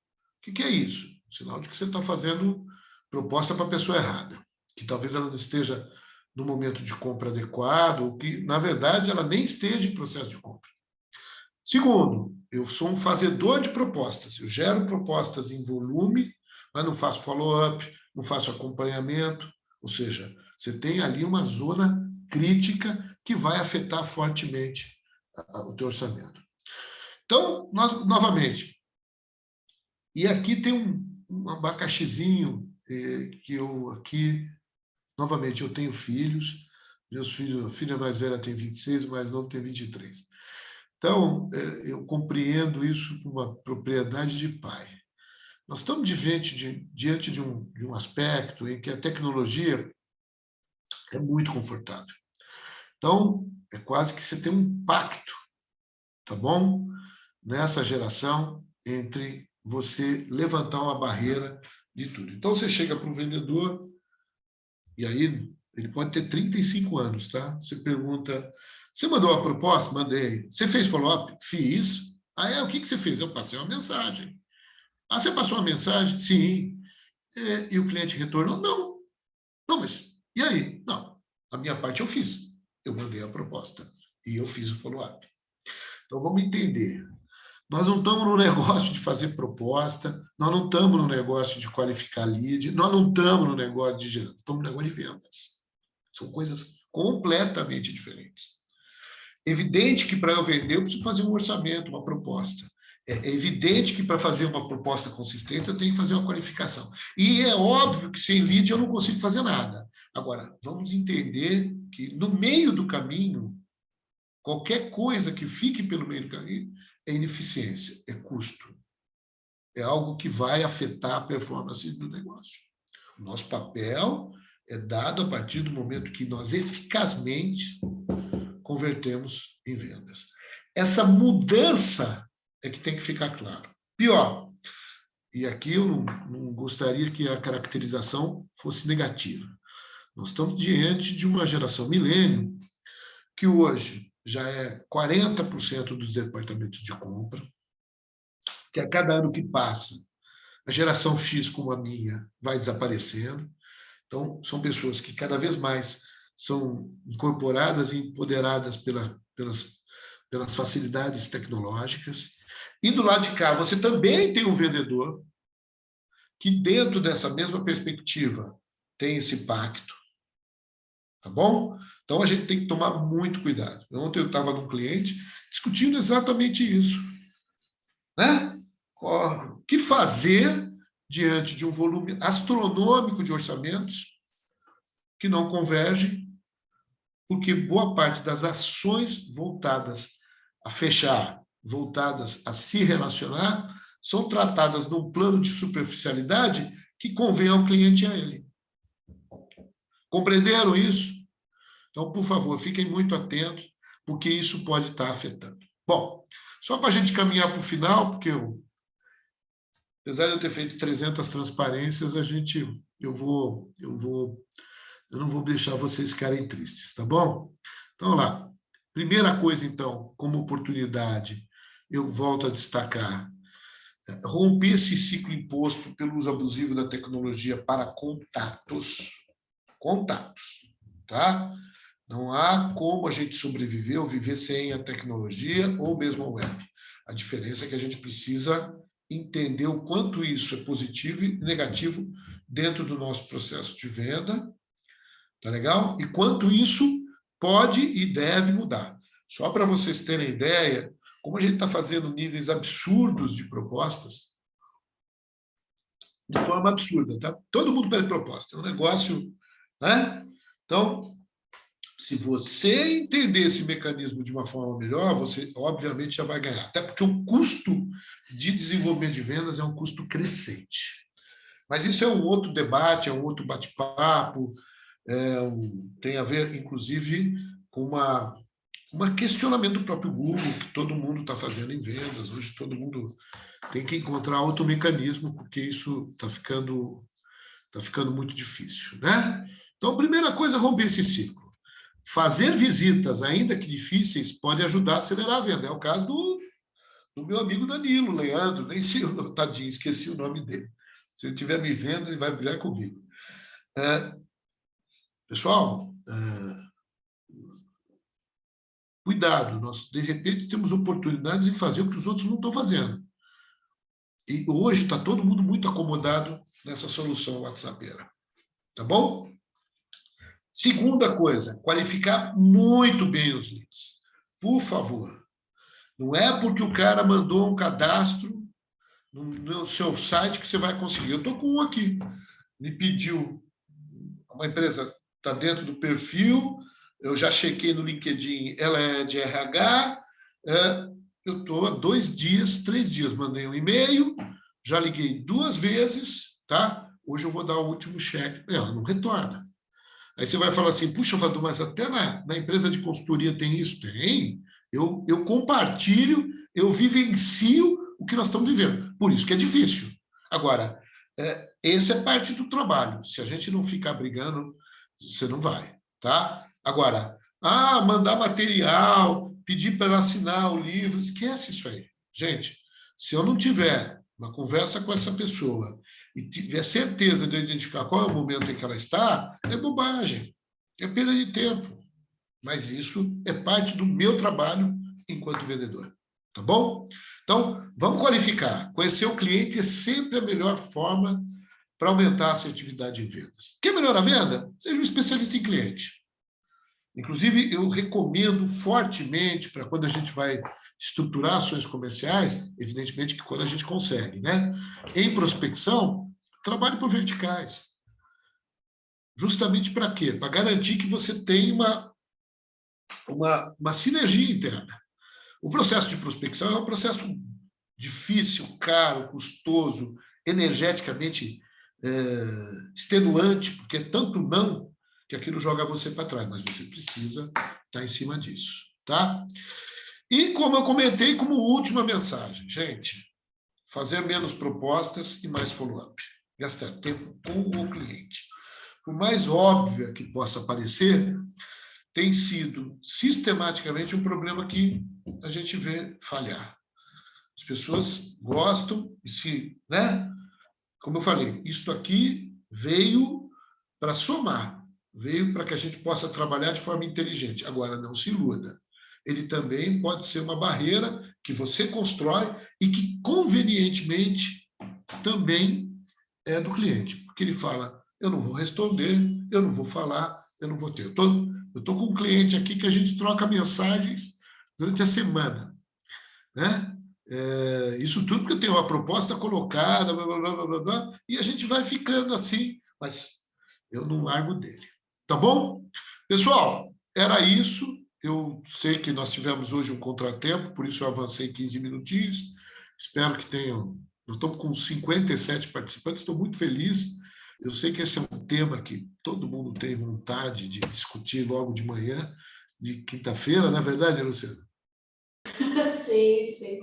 O que é isso? Sinal de que você está fazendo proposta para a pessoa errada, que talvez ela não esteja no momento de compra adequado, ou que, na verdade, ela nem esteja em processo de compra. Segundo, eu sou um fazedor de propostas. Eu gero propostas em volume, mas não faço follow-up, não faço acompanhamento. Ou seja, você tem ali uma zona crítica que vai afetar fortemente o teu orçamento. Então, novamente, e aqui tem um abacaxizinho que eu aqui, novamente, eu tenho filhos, meus filhos, a filha mais velha tem 26, o mais novo tem 23. Então, eu compreendo isso com uma propriedade de pai. Nós estamos diante de um aspecto em que a tecnologia é muito confortável. Então, é quase que você tem um pacto, tá bom? Nessa geração, entre você levantar uma barreira de tudo. Então, você chega para um vendedor, e aí ele pode ter 35 anos, tá? Você pergunta, você mandou a proposta? Mandei. Você fez follow-up? Fiz. O que você fez? Eu passei uma mensagem. Você passou uma mensagem? Sim. E o cliente retornou? Não. Não, mas e aí? Não. A minha parte eu fiz. Eu mandei a proposta. E eu fiz o follow-up. Então, vamos entender. Nós não estamos no negócio de fazer proposta, nós não estamos no negócio de qualificar lead, nós não estamos no negócio de gerar, estamos no negócio de vendas. São coisas completamente diferentes. Evidente que para eu vender eu preciso fazer um orçamento, uma proposta. É evidente que para fazer uma proposta consistente eu tenho que fazer uma qualificação. E é óbvio que sem lead eu não consigo fazer nada. Agora, vamos entender que no meio do caminho, qualquer coisa que fique pelo meio do caminho é ineficiência, é custo. É algo que vai afetar a performance do negócio. O nosso papel é dado a partir do momento que nós eficazmente convertemos em vendas. Essa mudança é que tem que ficar claro. Pior, e aqui eu não gostaria que a caracterização fosse negativa. Nós estamos diante de uma geração milênio que hoje já é 40% dos departamentos de compra, que a cada ano que passa, a geração X como a minha vai desaparecendo. Então, são pessoas que cada vez mais são incorporadas e empoderadas pelas facilidades tecnológicas. E do lado de cá, você também tem um vendedor que, dentro dessa mesma perspectiva, tem esse pacto. Tá bom? Então, a gente tem que tomar muito cuidado. Ontem eu estava num cliente discutindo exatamente isso. Né? O que fazer diante de um volume astronômico de orçamentos que não convergem, porque boa parte das ações voltadas a fechar, voltadas a se relacionar, são tratadas num plano de superficialidade que convém ao cliente e a ele. Compreenderam isso? Então, por favor, fiquem muito atentos, porque isso pode estar afetando. Bom, só para a gente caminhar para o final, porque apesar de eu ter feito 300 transparências, eu não vou deixar vocês ficarem tristes, tá bom? Então, lá. Primeira coisa, então, como oportunidade, eu volto a destacar, romper esse ciclo imposto pelo uso abusivo da tecnologia para contatos, tá? Não há como a gente sobreviver ou viver sem a tecnologia ou mesmo a web. A diferença é que a gente precisa entender o quanto isso é positivo e negativo dentro do nosso processo de venda, tá legal? E quanto isso pode e deve mudar. Só para vocês terem ideia, como a gente está fazendo níveis absurdos de propostas, de forma absurda, tá? Todo mundo pede proposta, é um negócio, né? Então, se você entender esse mecanismo de uma forma melhor, você, obviamente, já vai ganhar. Até porque o custo de desenvolvimento de vendas é um custo crescente. Mas isso é um outro debate, é um outro bate-papo, tem a ver, inclusive, com um questionamento do próprio Google, que todo mundo está fazendo em vendas. Hoje, todo mundo tem que encontrar outro mecanismo, porque isso está ficando muito difícil, né? Então, a primeira coisa é romper esse ciclo. Fazer visitas, ainda que difíceis, pode ajudar a acelerar a venda. É o caso do meu amigo Danilo, Leandro, nem sei o nome, tadinho, esqueci o nome dele. Se ele estiver me vendo, ele vai brigar comigo. Pessoal, cuidado, nós, de repente, temos oportunidades em fazer o que os outros não estão fazendo. E hoje está todo mundo muito acomodado nessa solução WhatsAppeira. Tá bom? Segunda coisa, qualificar muito bem os leads. Por favor. Não é porque o cara mandou um cadastro no seu site que você vai conseguir. Eu estou com um aqui. Me pediu, uma empresa está dentro do perfil, eu já chequei no LinkedIn, ela é de RH, eu estou há 2 dias, 3 dias, mandei um e-mail, já liguei 2 vezes, tá? Hoje eu vou dar o último cheque. Ela não retorna. Aí você vai falar assim, puxa, Vadu, mas até na empresa de consultoria tem isso? Tem. Eu compartilho, eu vivencio o que nós estamos vivendo. Por isso que é difícil. Agora, essa é parte do trabalho. Se a gente não ficar brigando, você não vai, tá? Agora, mandar material, pedir para ela assinar o livro, esquece isso aí. Gente, se eu não tiver uma conversa com essa pessoa e tiver certeza de identificar qual é o momento em que ela está, é bobagem, é perda de tempo. Mas isso é parte do meu trabalho enquanto vendedor, tá bom? Então, vamos qualificar. Conhecer o cliente é sempre a melhor forma para aumentar a assertividade em vendas. Quer melhorar a venda? Seja um especialista em cliente. Inclusive, eu recomendo fortemente para quando a gente vai estruturar ações comerciais, evidentemente que quando a gente consegue, né? Em prospecção, trabalhe por verticais. Justamente para quê? Para garantir que você tem uma sinergia interna. O processo de prospecção é um processo difícil, caro, custoso, energeticamente extenuante, porque é tanto não que aquilo joga você para trás, mas você precisa estar em cima disso, tá? E como eu comentei como última mensagem, gente, fazer menos propostas e mais follow-up. Gastar tempo com o cliente. Por mais óbvia que possa parecer, tem sido sistematicamente um problema que a gente vê falhar. As pessoas gostam e se, né? Como eu falei, isto aqui veio para somar, veio para que a gente possa trabalhar de forma inteligente. Agora, não se iluda. Ele também pode ser uma barreira que você constrói e que, convenientemente, também é do cliente. Porque ele fala, eu não vou responder, eu não vou falar, eu não vou ter. Eu estou com um cliente aqui que a gente troca mensagens durante a semana, né? Isso tudo porque eu tenho uma proposta colocada, blá, blá, blá, blá, blá, e a gente vai ficando assim, mas eu não largo dele. Tá bom? Pessoal, era isso. Eu sei que nós tivemos hoje um contratempo, por isso eu avancei 15 minutinhos. Espero que tenham... Nós estamos com 57 participantes, estou muito feliz. Eu sei que esse é um tema que todo mundo tem vontade de discutir logo de manhã, de quinta-feira, não é verdade, Luciana? Sim, sim.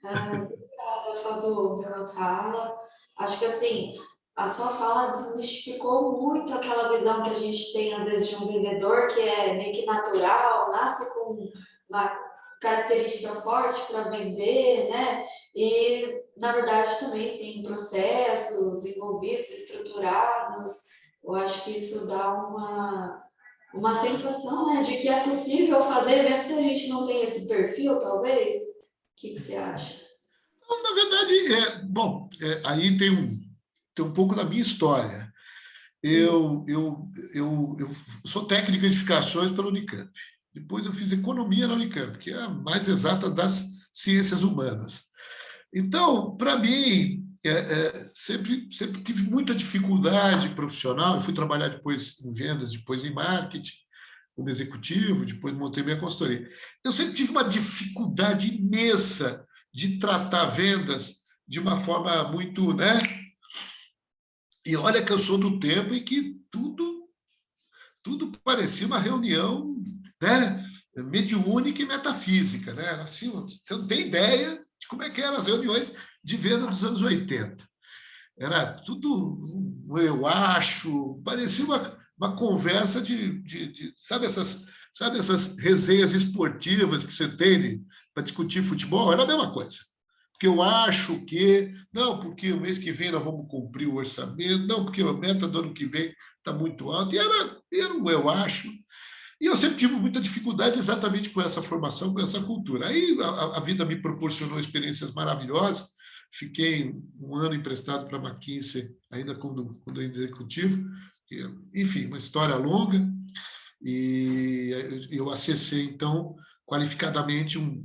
Obrigada, Fadu, pela fala. Acho que, assim, a sua fala desmistificou muito aquela visão que a gente tem, às vezes, de um vendedor que é meio que natural, nasce com uma característica forte para vender, né? E, na verdade, também tem processos envolvidos, estruturados. Eu acho que isso dá uma sensação, né, de que é possível fazer, mesmo se a gente não tem esse perfil, talvez. O que você acha? Na verdade, bom, aí tem um pouco da minha história. Eu sou técnico em edificações pela Unicamp. Depois eu fiz economia na Unicamp, que é a mais exata das ciências humanas. Então, para mim, sempre tive muita dificuldade profissional. Eu fui trabalhar depois em vendas, depois em marketing, como executivo, depois montei minha consultoria. Eu sempre tive uma dificuldade imensa de tratar vendas de uma forma muito, né? E olha que eu sou do tempo em que tudo parecia uma reunião, né? Mediúnica e metafísica, né? Assim, você não tem ideia de como é que eram as reuniões de venda dos anos 80. Era tudo eu acho, parecia uma conversa sabe essas resenhas esportivas que você tem para discutir futebol? Era a mesma coisa. Porque eu acho que, não, porque o mês que vem nós vamos cumprir o orçamento, não, porque a meta do ano que vem está muito alta, e era um eu acho. E eu sempre tive muita dificuldade exatamente com essa formação, com essa cultura. Aí a vida me proporcionou experiências maravilhosas. Fiquei um ano emprestado para a McKinsey, ainda quando executivo. Enfim, uma história longa. E eu acessei, então, qualificadamente um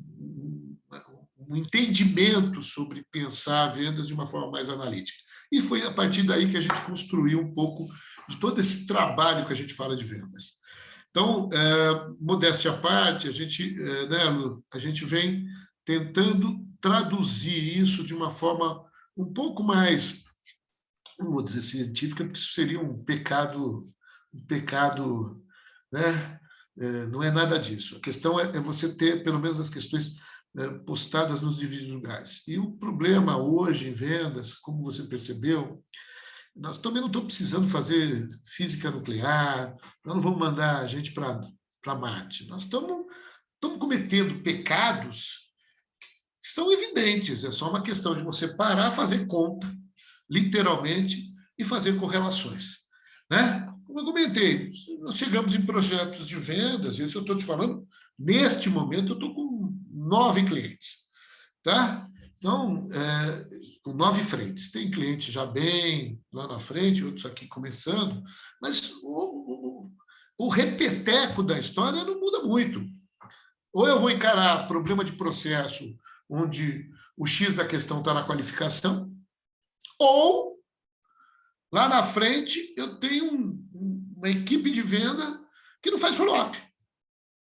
entendimento sobre pensar vendas de uma forma mais analítica. E foi a partir daí que a gente construiu um pouco de todo esse trabalho que a gente fala de vendas. Então, modéstia à parte, a gente vem tentando traduzir isso de uma forma um pouco mais, não vou dizer científica, porque isso seria um pecado, né? Não é nada disso. A questão é você ter, pelo menos, as questões postadas nos devidos lugares. E o problema hoje em vendas, como você percebeu, nós também não estamos precisando fazer física nuclear, nós não vamos mandar a gente para Marte. Nós estamos cometendo pecados que são evidentes. É só uma questão de você parar, fazer conta, literalmente, e fazer correlações. Né? Como eu comentei, nós chegamos em projetos de vendas, isso eu estou te falando, neste momento eu estou com 9 clientes. Tá? Então, com 9 frentes. Tem clientes já bem lá na frente, outros aqui começando, mas o repeteco da história não muda muito. Ou eu vou encarar problema de processo, onde o X da questão está na qualificação, ou lá na frente eu tenho uma equipe de venda que não faz follow-up,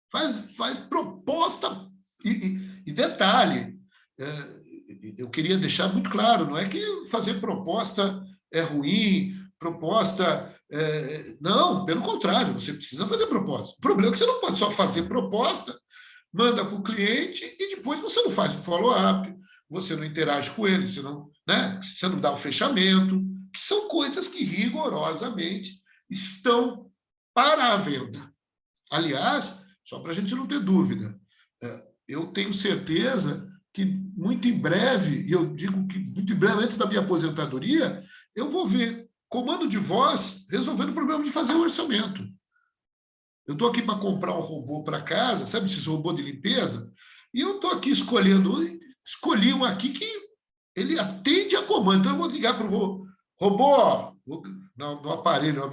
faz proposta. E detalhe, eu queria deixar muito claro, não é que fazer proposta é ruim, proposta... não, pelo contrário, você precisa fazer proposta. O problema é que você não pode só fazer proposta, manda para o cliente e depois você não faz o follow-up, você não interage com ele, você não dá o fechamento, que são coisas que rigorosamente estão para a venda. Aliás, só para a gente não ter dúvida, eu tenho certeza que muito em breve, e eu digo que muito em breve, antes da minha aposentadoria, eu vou ver comando de voz resolvendo o problema de fazer o orçamento. Eu estou aqui para comprar um robô para casa, sabe esses robôs de limpeza? E eu estou aqui escolhi um aqui que ele atende a comando. Então eu vou ligar para o robô, no aparelho,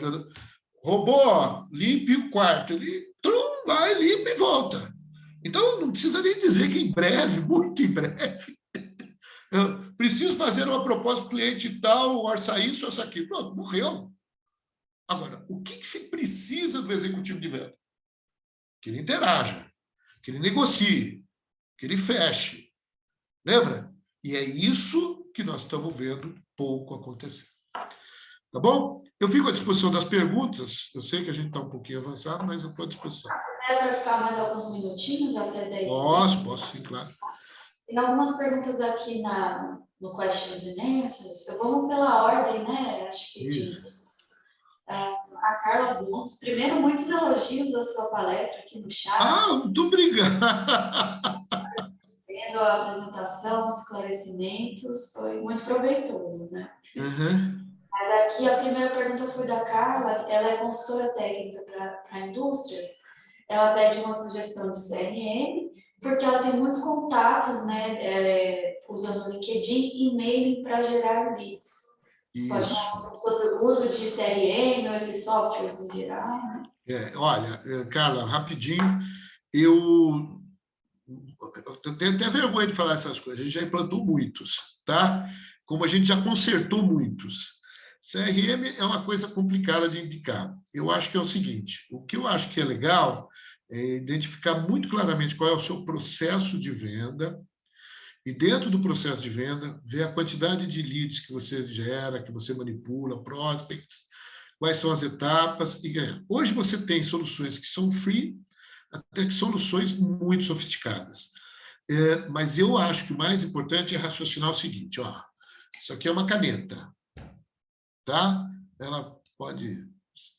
robô, limpe o quarto. Ele vai, limpa e volta. Então, não precisa nem dizer que em breve, muito em breve, eu preciso fazer uma proposta para o cliente tal, orça isso, orça aquilo. Pronto, morreu. Agora, o que se precisa do executivo de venda? Que ele interaja, que ele negocie, que ele feche. Lembra? E é isso que nós estamos vendo pouco acontecer. Tá bom? Eu fico à disposição das perguntas. Eu sei que a gente está um pouquinho avançado, mas eu estou à disposição. Você deve ficar mais alguns minutinhos, até 10 Posso, sim, claro. Tem algumas perguntas aqui no Questions and Answers. Vamos pela ordem, né? Acho que a Carla Bundes. Primeiro, muitos elogios à sua palestra aqui no chat. Muito obrigado. Sendo a apresentação, os esclarecimentos, foi muito proveitoso, né? Uhum. Mas aqui a primeira pergunta foi da Carla. Ela é consultora técnica para indústrias. Ela pede uma sugestão de CRM, porque ela tem muitos contatos, né, usando o LinkedIn e e-mail para gerar leads. Você pode falar um pouco sobre o uso de CRM ou esses softwares em geral, né? Olha, Carla, rapidinho, eu tenho até vergonha de falar essas coisas, a gente já implantou muitos, tá? Como a gente já consertou muitos. CRM é uma coisa complicada de indicar. Eu acho que é o seguinte, o que eu acho que é legal é identificar muito claramente qual é o seu processo de venda e, dentro do processo de venda, ver a quantidade de leads que você gera, que você manipula, prospects, quais são as etapas e ganhar. Hoje você tem soluções que são free, até que soluções muito sofisticadas. Mas eu acho que o mais importante é raciocinar o seguinte, isso aqui é uma caneta, tá? Ela pode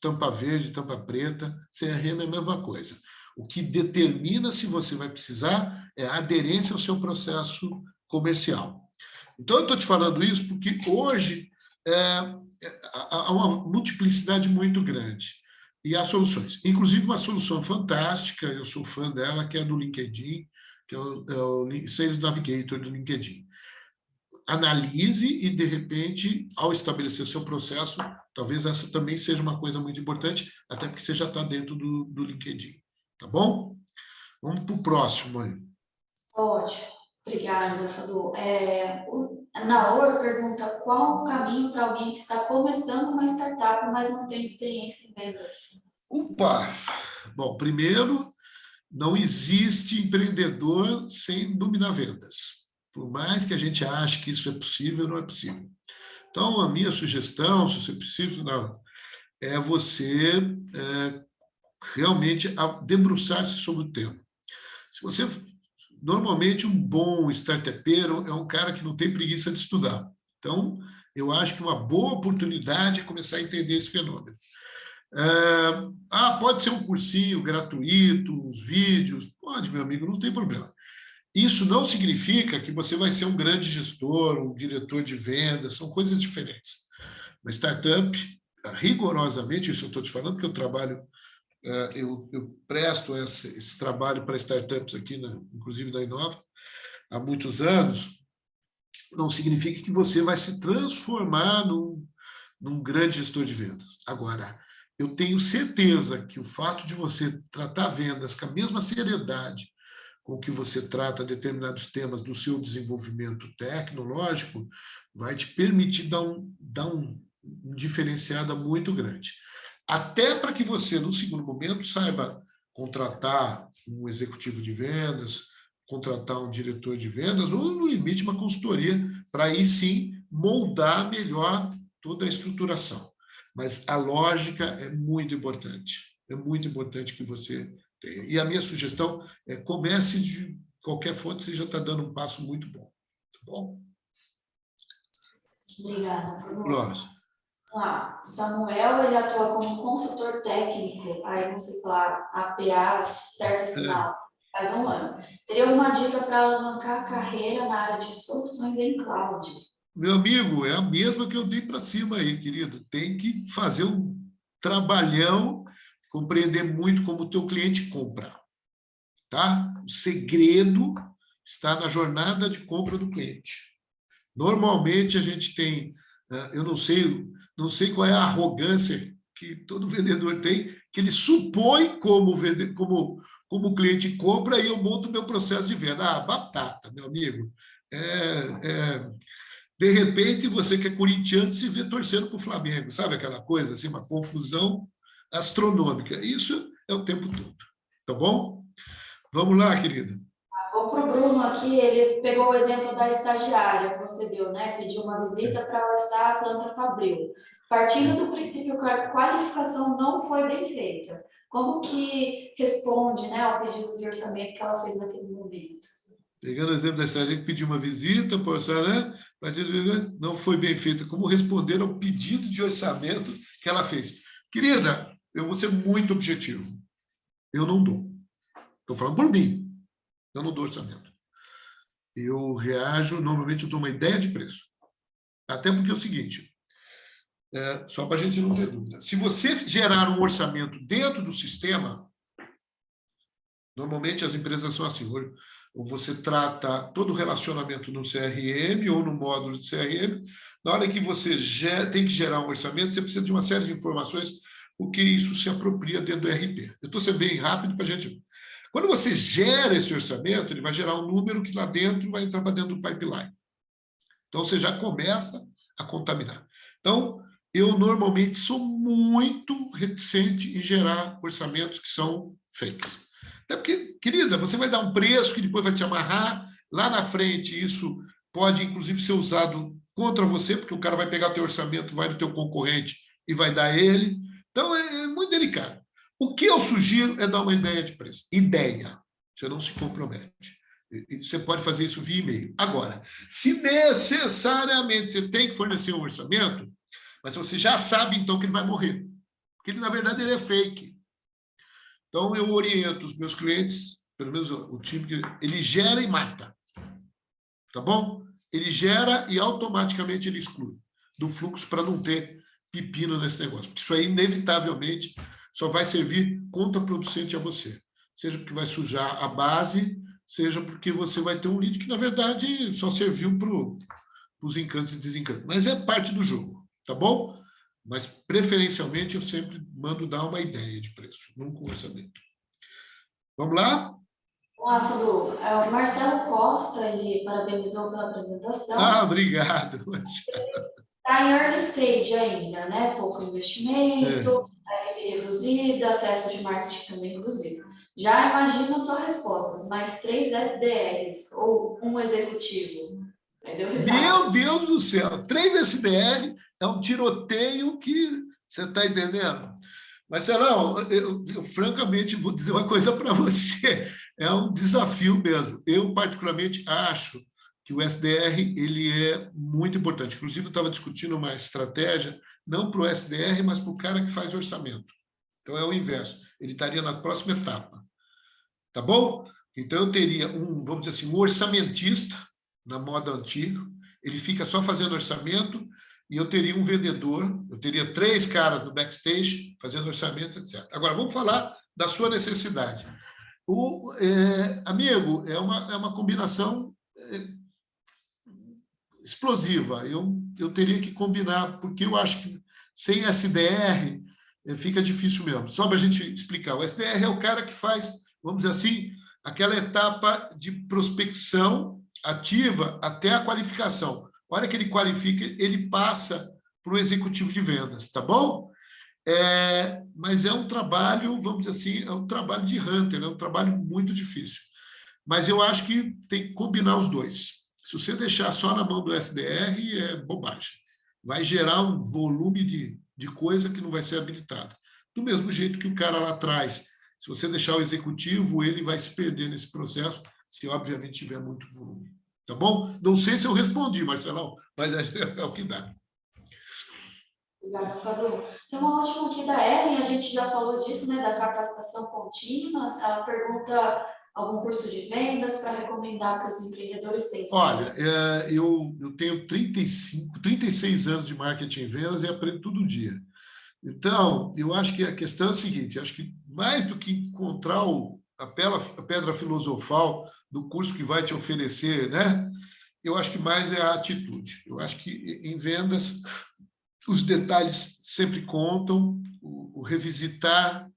tampa verde, tampa preta, CRM é a mesma coisa. O que determina se você vai precisar é a aderência ao seu processo comercial. Então, eu estou te falando isso porque hoje há uma multiplicidade muito grande. e as soluções. Inclusive, uma solução fantástica, eu sou fã dela, que é do LinkedIn, que é o Sales Navigator do LinkedIn. Analise e, de repente, ao estabelecer seu processo, talvez essa também seja uma coisa muito importante, até porque você já está dentro do LinkedIn. Tá bom? Vamos para o próximo aí. Ótimo, obrigada, Fadu. Naor pergunta qual o caminho para alguém que está começando uma startup, mas não tem experiência em vendas? Opa! Bom, primeiro, não existe empreendedor sem dominar vendas. Por mais que a gente ache que isso é possível, não é possível. Então, a minha sugestão, se você precisa, não, é você realmente debruçar-se sobre o tema. Se você, normalmente, um bom startupeiro é um cara que não tem preguiça de estudar. Então, eu acho que uma boa oportunidade é começar a entender esse fenômeno. Pode ser um cursinho gratuito, uns vídeos, pode, meu amigo, não tem problema. Isso não significa que você vai ser um grande gestor, um diretor de vendas, são coisas diferentes. Uma startup, rigorosamente, isso eu estou te falando, porque eu trabalho, eu presto esse trabalho para startups aqui, inclusive da Inova, há muitos anos, não significa que você vai se transformar num grande gestor de vendas. Agora, eu tenho certeza que o fato de você tratar vendas com a mesma seriedade com que você trata determinados temas do seu desenvolvimento tecnológico vai te permitir dar um diferenciada muito grande. Até para que você, no segundo momento, saiba contratar um executivo de vendas, contratar um diretor de vendas ou, no limite, uma consultoria, para aí sim moldar melhor toda a estruturação. Mas a lógica é muito importante. É muito importante que você tenha. E a minha sugestão é comece de qualquer fonte, você já está dando um passo muito bom. Tá bom? Obrigada, Fadu. Próximo. Samuel, ele atua como consultor técnico, aí você falar APA, ServiceNow, faz 1 ano. Teria uma dica para alavancar a carreira na área de soluções em cloud? Meu amigo, é a mesma que eu dei para cima aí, querido. Tem que fazer um trabalhão, compreender muito como o teu cliente compra. Tá? O segredo está na jornada de compra do cliente. Normalmente a gente tem, eu não sei qual é a arrogância que todo vendedor tem, que ele supõe como o cliente compra e eu monto o meu processo de venda. Batata, meu amigo. De repente, você que é corintiano se vê torcendo para o Flamengo, sabe aquela coisa, assim, uma confusão astronômica. Isso é o tempo todo. Tá bom? Vamos lá, querida. Vamos para o Bruno aqui, ele pegou o exemplo da estagiária que você deu, né? Pediu uma visita para orçar a planta fabril. Partindo do princípio que a qualificação não foi bem feita, como que responde, né, ao pedido de orçamento que ela fez naquele momento? Pegando o exemplo da estagiária que pediu uma visita, por orçar, não foi bem feita. Como responder ao pedido de orçamento que ela fez? Querida, eu vou ser muito objetivo. Eu não dou. Estou falando por mim. Eu não dou orçamento. Eu reajo, normalmente eu dou uma ideia de preço. Até porque é o seguinte, só para a gente não ter dúvida. Se você gerar um orçamento dentro do sistema, normalmente as empresas são assim, ou você trata todo o relacionamento no CRM ou no módulo de CRM, na hora que você tem que gerar um orçamento, você precisa de uma série de informações, porque isso se apropria dentro do ERP. Eu estou sendo bem rápido para a gente... Quando você gera esse orçamento, ele vai gerar um número que lá dentro vai entrar para dentro do pipeline. Então, você já começa a contaminar. Então, eu normalmente sou muito reticente em gerar orçamentos que são fakes. Até porque, querida, você vai dar um preço que depois vai te amarrar. Lá na frente, isso pode, inclusive, ser usado contra você, porque o cara vai pegar o teu orçamento, vai no teu concorrente e vai dar ele. Então, é muito delicado. O que eu sugiro é dar uma ideia de preço. Ideia. Você não se compromete. Você pode fazer isso via e-mail. Agora, se necessariamente você tem que fornecer um orçamento, mas você já sabe, então, que ele vai morrer. Porque, ele, na verdade, ele é fake. Então, eu oriento os meus clientes, pelo menos o time, que ele gera e mata. Tá bom? Ele gera e automaticamente ele exclui do fluxo para não ter pepino nesse negócio. Porque isso aí, inevitavelmente, só vai servir contraproducente a você. Seja porque vai sujar a base, seja porque você vai ter um lead que, na verdade, só serviu para os encantos e desencantos. Mas é parte do jogo, tá bom? Mas, preferencialmente, eu sempre mando dar uma ideia de preço, nunca um orçamento. Vamos lá? Olá, Fudu. O Marcelo Costa, ele parabenizou pela apresentação. Obrigado. Está em early stage ainda, né? Pouco investimento, equipe reduzida, acesso de marketing também reduzido. Já imagino sua resposta, mais 3 SDRs ou um executivo. Aí deu risada. Meu Deus do céu, 3 SDR é um tiroteio que você está entendendo? Marcelão, eu francamente vou dizer uma coisa para você, é um desafio mesmo. Eu, particularmente, acho que o SDR ele é muito importante. Inclusive, eu estava discutindo uma estratégia, não para o SDR, mas para o cara que faz orçamento. Então, é o inverso. Ele estaria na próxima etapa. Tá bom? Então, eu teria vamos dizer assim, um orçamentista, na moda antiga, ele fica só fazendo orçamento, e eu teria um vendedor, eu teria 3 caras no backstage fazendo orçamento, etc. Agora, vamos falar da sua necessidade. Amigo, é uma combinação explosiva. Eu teria que combinar, porque eu acho que sem SDR fica difícil mesmo. Só para a gente explicar, o SDR é o cara que faz, vamos dizer assim, aquela etapa de prospecção ativa até a qualificação. A hora que ele qualifica, ele passa para o executivo de vendas, tá bom? Mas é um trabalho, vamos dizer assim, é um trabalho de hunter, é um trabalho muito difícil. Mas eu acho que tem que combinar os dois. Se você deixar só na mão do SDR, é bobagem. Vai gerar um volume de coisa que não vai ser habilitado. Do mesmo jeito que o cara lá atrás, se você deixar o executivo, ele vai se perder nesse processo, se obviamente tiver muito volume. Tá bom? Não sei se eu respondi, Marcelão, mas é o que dá. Obrigada, Fadu. Tem uma última aqui da Ellen, a gente já falou disso, né, da capacitação contínua. Ela pergunta algum curso de vendas para recomendar para os empreendedores sem Olha, eu tenho 36 anos de marketing e vendas e aprendo todo dia. Então, eu acho que a questão é a seguinte, acho que mais do que encontrar a pedra filosofal do curso que vai te oferecer, né? Eu acho que mais é a atitude. Eu acho que em vendas os detalhes sempre contam, o revisitar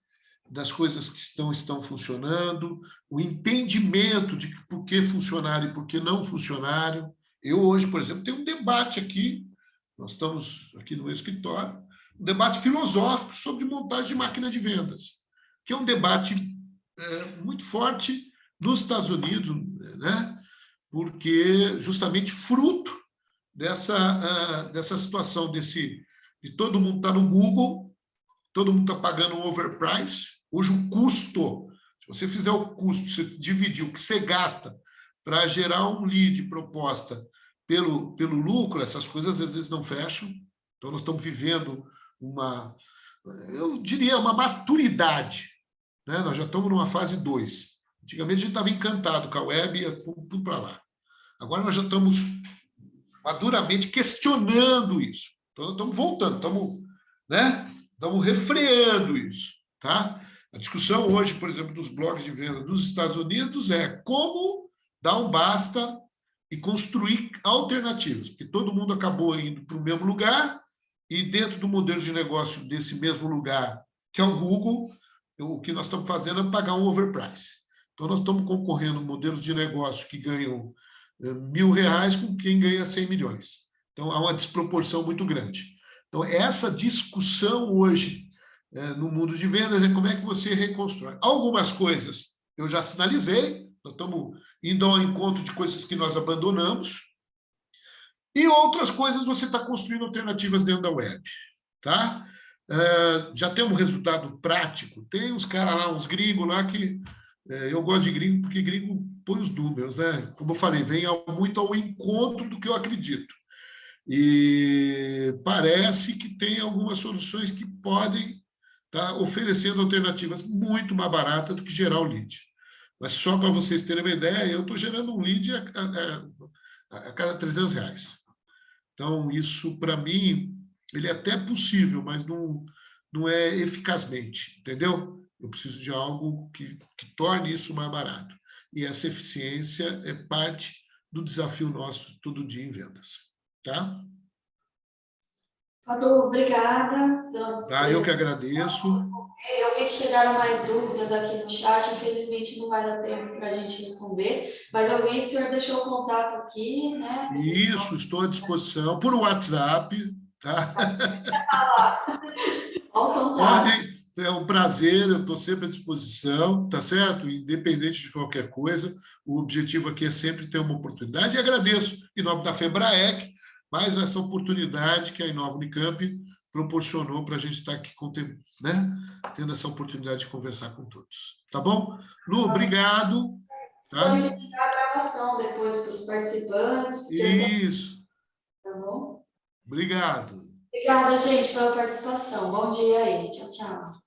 das coisas que estão funcionando, o entendimento de por que funcionário e por que não funcionário. Eu hoje, por exemplo, tenho um debate aqui, nós estamos aqui no meu escritório, um debate filosófico sobre montagem de máquina de vendas, que é um debate muito forte nos Estados Unidos, né? Porque justamente fruto dessa situação de todo mundo estar no Google, todo mundo está pagando um overprice. Hoje o custo, se você fizer o custo, você dividir o que você gasta para gerar um lead proposta pelo lucro, essas coisas às vezes não fecham. Então nós estamos vivendo eu diria, uma maturidade, né? Nós já estamos numa fase 2. Antigamente a gente estava encantado com a web e fomos tudo para lá. Agora nós já estamos maduramente questionando isso. Então, nós estamos voltando, estamos refreando isso. Tá? A discussão hoje, por exemplo, dos blogs de venda dos Estados Unidos é como dar um basta e construir alternativas, porque todo mundo acabou indo para o mesmo lugar e dentro do modelo de negócio desse mesmo lugar, que é o Google, o que nós estamos fazendo é pagar um overprice. Então, nós estamos concorrendo modelos de negócio que ganham R$1.000 com quem ganha 100 milhões. Então, há uma desproporção muito grande. Então, essa discussão hoje no mundo de vendas é como é que você reconstrói. Algumas coisas eu já sinalizei, nós estamos indo ao encontro de coisas que nós abandonamos, e outras coisas você está construindo alternativas dentro da web. Tá? Já tem um resultado prático. Tem uns caras lá, uns gringos lá que... eu gosto de gringo porque gringo põe os números, né? Como eu falei, vem muito ao encontro do que eu acredito. E parece que tem algumas soluções que podem estar oferecendo alternativas muito mais baratas do que gerar o lead. Mas só para vocês terem uma ideia, eu estou gerando um lead a cada R$300. Então, isso, para mim, ele é até possível, mas não é eficazmente, entendeu? Eu preciso de algo que torne isso mais barato. E essa eficiência é parte do desafio nosso todo dia em vendas, tá? Fadu, obrigada pela Tá, eu que apresentação. agradeço. Eu vi que chegaram mais dúvidas aqui no chat, infelizmente não vai dar tempo para a gente responder, mas eu vi que o senhor deixou o contato aqui, né, para o pessoal. Isso, estou à disposição por WhatsApp, tá? Olha o contato. Podem, é um prazer, eu estou sempre à disposição, tá certo? Independente de qualquer coisa, o objetivo aqui é sempre ter uma oportunidade, e agradeço, em nome da FEBRAEC, mais essa oportunidade que a Inova Unicamp proporcionou para a gente estar aqui, né? Tendo essa oportunidade de conversar com todos. Tá bom? Lu, obrigado. Tá? Disponibilizar a gravação depois para os participantes, para o senhor ter, Isso. tá bom? Obrigado. Obrigada, gente, pela participação. Bom dia aí. Tchau, tchau.